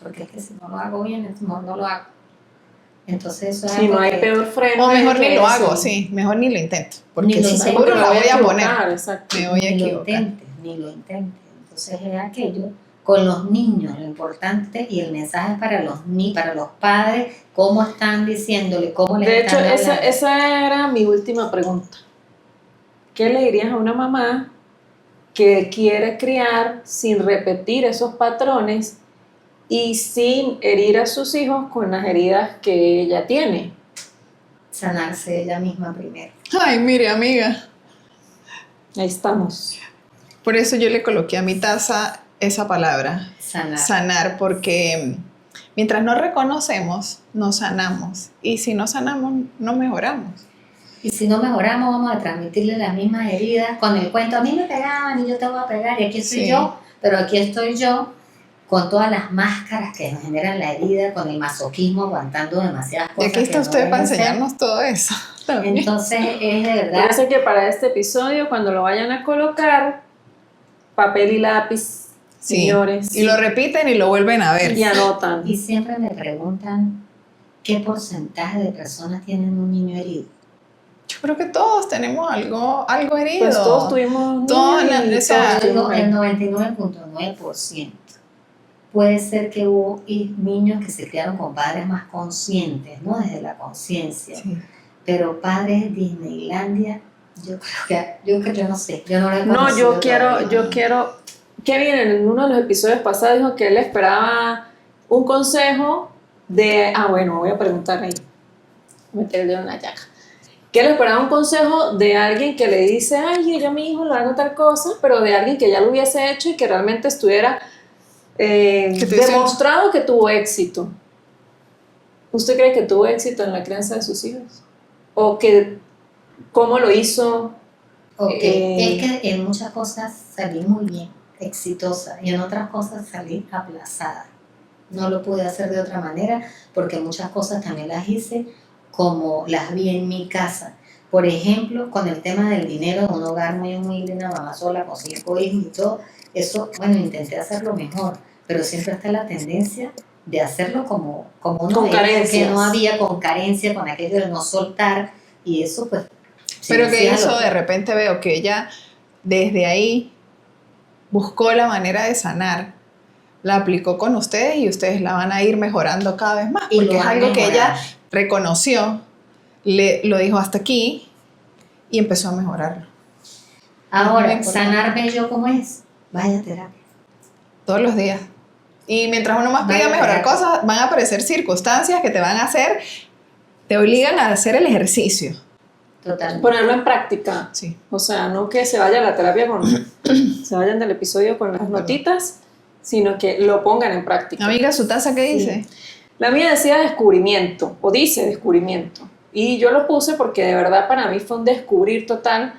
Porque es que si no lo hago bien, entonces mejor no lo hago. Entonces eso es Si algo no hay que- peor freno. O mejor que ni lo eso. hago, sí, mejor ni lo intento, porque Ni lo si intento, seguro Me la voy a poner, equivocar, exacto. me voy a ni lo equivocar. intentes, ni lo intentes. Entonces es aquello con los niños, lo importante, y el mensaje para los padres, cómo están diciéndole, cómo les De hecho, están esa, hablando. esa era mi última pregunta. ¿Qué le dirías a una mamá que quiere criar sin repetir esos patrones y sin herir a sus hijos con las heridas que ella tiene? Sanarse ella misma primero. Ay, mire, amiga, Ahí estamos. por eso yo le coloqué a mi taza esa palabra, Sanar. sanar, porque mientras no reconocemos, no sanamos, y si no sanamos, no mejoramos. Y si no mejoramos, vamos a transmitirle las mismas heridas con el cuento: a mí me pegaban y yo te voy a pegar, y aquí estoy Sí. yo, pero aquí estoy yo, con todas las máscaras que nos generan la herida, con el masoquismo, aguantando demasiadas Y cosas. aquí está que no usted para deben ser. enseñarnos todo eso. también. Entonces es de verdad. Parece que para este episodio, cuando lo vayan a colocar, papel y lápiz, Sí, señores, y lo repiten y lo vuelven a ver. y anotan. Y siempre me preguntan: ¿qué porcentaje de personas tienen un niño herido? Yo creo que todos tenemos algo herido. Pues todos tuvimos Todos, niños y o sea, todos Yo estuvimos digo ahí. el 99.9%. Puede ser que hubo niños que se criaron con padres más conscientes, ¿no? Desde la conciencia. Sí. Pero padres Disneylandia Yo no sé, yo no la he No, conocido todavía. yo quiero. Kevin en uno de los episodios pasados dijo que él esperaba un consejo de. Ah, bueno, voy a preguntar ahí. Meter el dedo en la llaga. Que él esperaba un consejo de alguien que le dice, ay, yo a mi hijo le hago tal cosa, pero de alguien que ya lo hubiese hecho y que realmente estuviera demostrado que tuvo éxito. ¿Usted cree que tuvo éxito en la crianza de sus hijos? ¿O que cómo lo hizo? Ok, es que en muchas cosas salí muy bien, exitosa, y en otras cosas salí aplazada. No lo pude hacer de otra manera porque muchas cosas también las hice como las vi en mi casa. Por ejemplo, con el tema del dinero, un hogar muy humilde, una mamá sola con 5 hijos y todo, eso, bueno, intenté hacerlo mejor, pero siempre está la tendencia de hacerlo como uno Con veía carencias. que no había, con carencia, con aquello de no soltar, y eso pues... Pero que decía eso lo- de repente veo que ella desde ahí buscó la manera de sanar, la aplicó con ustedes y ustedes la van a ir mejorando cada vez más, Y porque lo es han algo que ella mejorado. reconoció, lo dijo hasta aquí y empezó a mejorarlo. Muy Ahora, importante. sanarme yo como es, vaya terapia. Todos los días. Y mientras uno más pida Vaya mejorar terapia. cosas, van a aparecer circunstancias que te van a hacer, te obligan a hacer el ejercicio. Totalmente. Ponerlo en práctica. Sí. O sea, no que se vaya a la terapia se vayan del episodio con las notitas, sino que lo pongan en práctica. Amiga, ¿su taza qué Sí. dice? La mía decía descubrimiento, o dice descubrimiento. Y yo lo puse porque de verdad para mí fue un descubrir total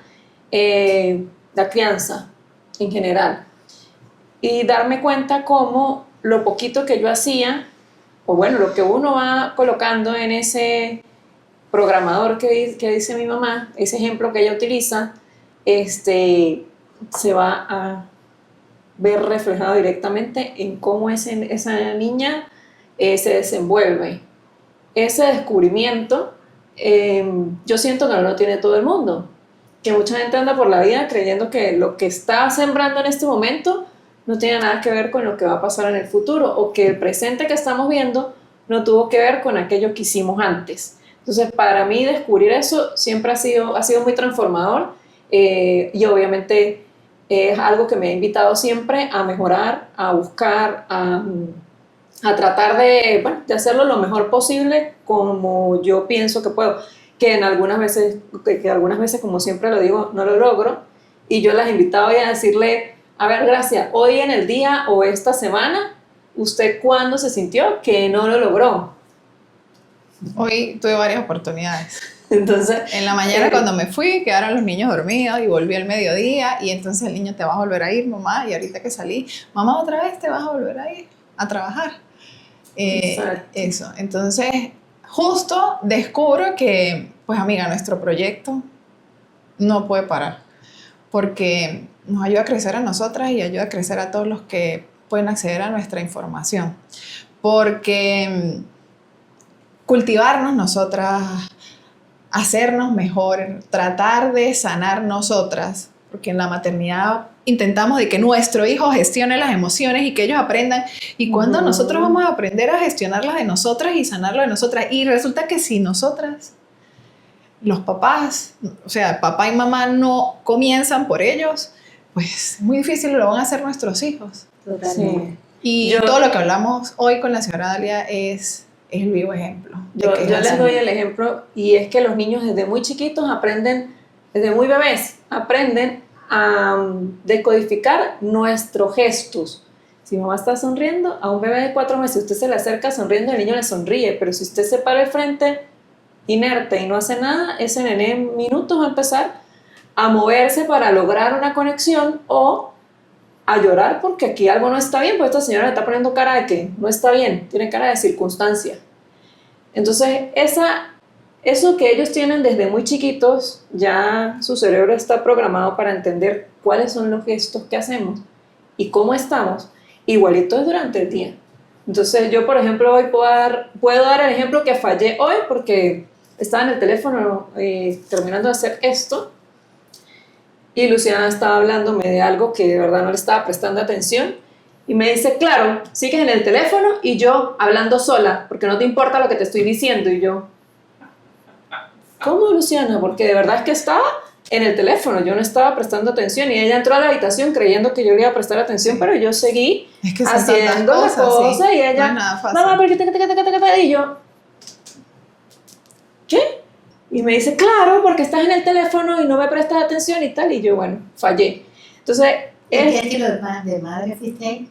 la crianza en general. Y darme cuenta cómo lo poquito que yo hacía, o bueno, lo que uno va colocando en ese programador que dice mi mamá, ese ejemplo que ella utiliza, se va a ver reflejado directamente en cómo esa niña se desenvuelve. Ese descubrimiento, yo siento que no lo tiene todo el mundo, que mucha gente anda por la vida creyendo que lo que está sembrando en este momento no tiene nada que ver con lo que va a pasar en el futuro, o que el presente que estamos viendo no tuvo que ver con aquello que hicimos antes. Entonces, para mí descubrir eso siempre ha sido muy transformador, y obviamente es algo que me ha invitado siempre a mejorar, a buscar, a tratar de hacerlo lo mejor posible como yo pienso que puedo, que algunas veces, como siempre lo digo, no lo logro, y yo las invitaba a decirle, a ver, Gracia, hoy en el día o esta semana, ¿usted cuándo se sintió que no lo logró? Hoy tuve varias oportunidades. Entonces, En la mañana cuando me fui, quedaron los niños dormidos y volví al mediodía y entonces el niño te vas a volver a ir, mamá, y ahorita que salí, mamá, otra vez te vas a volver a ir a trabajar. Eso, entonces justo descubro que, pues amiga, nuestro proyecto no puede parar porque nos ayuda a crecer a nosotras y ayuda a crecer a todos los que pueden acceder a nuestra información. Porque cultivarnos nosotras, hacernos mejor, tratar de sanar nosotras, porque en la maternidad intentamos de que nuestro hijo gestione las emociones y que ellos aprendan, y cuando nosotros vamos a aprender a gestionarlas de nosotras y sanarlo de nosotras, y resulta que si nosotras, los papás, o sea, papá y mamá no comienzan por ellos, pues es muy difícil, lo van a hacer nuestros hijos. Totalmente. Y todo lo que hablamos hoy con la señora Dalia es el vivo ejemplo. Yo les doy el ejemplo, y es que los niños desde muy chiquitos aprenden, desde muy bebés, aprenden a decodificar nuestros gestos. Si mamá está sonriendo, a un bebé de 4 meses, usted se le acerca sonriendo, el niño le sonríe, pero si usted se para al frente inerte y no hace nada, ese nené en minutos va a empezar a moverse para lograr una conexión o a llorar porque aquí algo no está bien, porque esta señora le está poniendo cara de que no está bien, tiene cara de circunstancia. Entonces, eso que ellos tienen desde muy chiquitos, ya su cerebro está programado para entender cuáles son los gestos que hacemos y cómo estamos, igualito es durante el día. Entonces, yo, por ejemplo, hoy puedo dar el ejemplo que fallé hoy porque estaba en el teléfono terminando de hacer esto, y Luciana estaba hablándome de algo que de verdad no le estaba prestando atención y me dice, claro, sigues en el teléfono y yo hablando sola porque no te importa lo que te estoy diciendo. Y yo, ¿cómo, Luciana? Porque de verdad es que estaba en el teléfono, yo no estaba prestando atención y ella entró a la habitación creyendo que yo le iba a prestar atención, pero yo seguí Es que son haciendo tantas la cosas, cosa sí. y ella, No es nada fácil. mamá, ¿por qué te? Y yo, ¿qué? Y me dice, claro, porque estás en el teléfono y no me prestas atención y tal, y yo, bueno, fallé. Entonces, ¿En es qué estilo de madre fuiste ahí?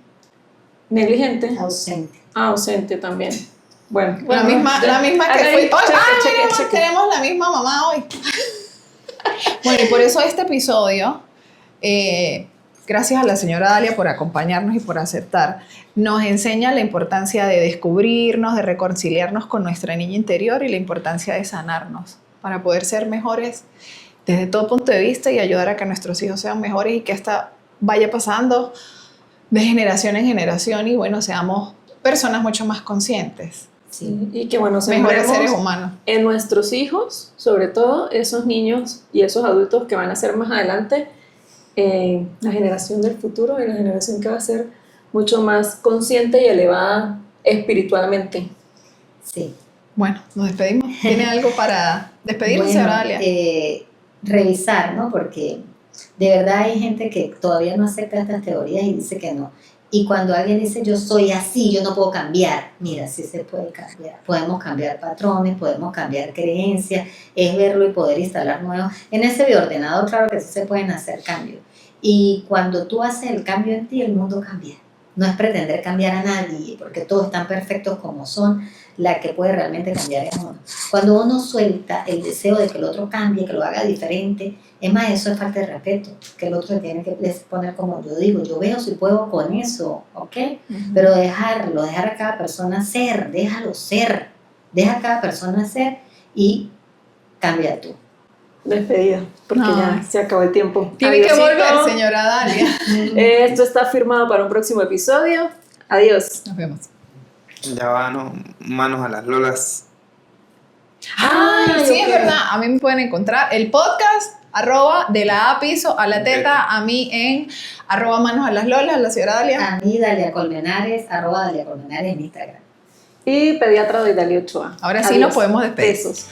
negligente, Ausente. ausente también. Bueno, La misma que fui. cheque, cheque. Tenemos la misma mamá hoy. Bueno, y por eso este episodio, gracias a la señora Dalia por acompañarnos y por aceptar, nos enseña la importancia de descubrirnos, de reconciliarnos con nuestra niña interior y la importancia de sanarnos para poder ser mejores desde todo punto de vista y ayudar a que nuestros hijos sean mejores y que esta vaya pasando de generación en generación y bueno, seamos personas mucho más conscientes, Sí. Y que bueno, mejores sembremos seres humanos. en nuestros hijos, sobre todo esos niños y esos adultos que van a ser más adelante, la generación del futuro y la generación que va a ser mucho más consciente y elevada espiritualmente. Sí. Bueno, nos despedimos. ¿Tiene algo para despedirnos, Bueno, señora Dalia? revisar, ¿no? Porque de verdad hay gente que todavía no acepta estas teorías y dice que no. Y cuando alguien dice yo soy así, yo no puedo cambiar, mira, sí se puede cambiar. Podemos cambiar patrones, podemos cambiar creencias, es verlo y poder instalar nuevos. En ese bioordenador, claro que sí se pueden hacer cambios. Y cuando tú haces el cambio en ti, el mundo cambia. No es pretender cambiar a nadie, porque todos están perfectos como son. La que puede realmente cambiar es uno. Cuando uno suelta el deseo de que el otro cambie, que lo haga diferente, es más, eso es falta de respeto, que el otro se tiene que poner como yo digo, yo veo si puedo con eso, ¿ok? Pero dejar a cada persona ser, déjalo ser, deja a cada persona ser y cambia tú. Despedida, porque No. ya se acabó el tiempo. Tiene que Adiosito. volver, señora Dalia. Esto está firmado para un próximo episodio. Adiós. Nos vemos. Ya va, no, manos a las lolas. Ay, sí, ok. es verdad. A mí me pueden encontrar el podcast @ de la A piso a la teta, a mí en @ manos a las lolas, la señora Dalia. A mí, Dalia Colmenares, @ Dalia Colmenares en Instagram. Y pediatra de Dalia Ochoa. Ahora sí Adiós. nos podemos despedir. Besos.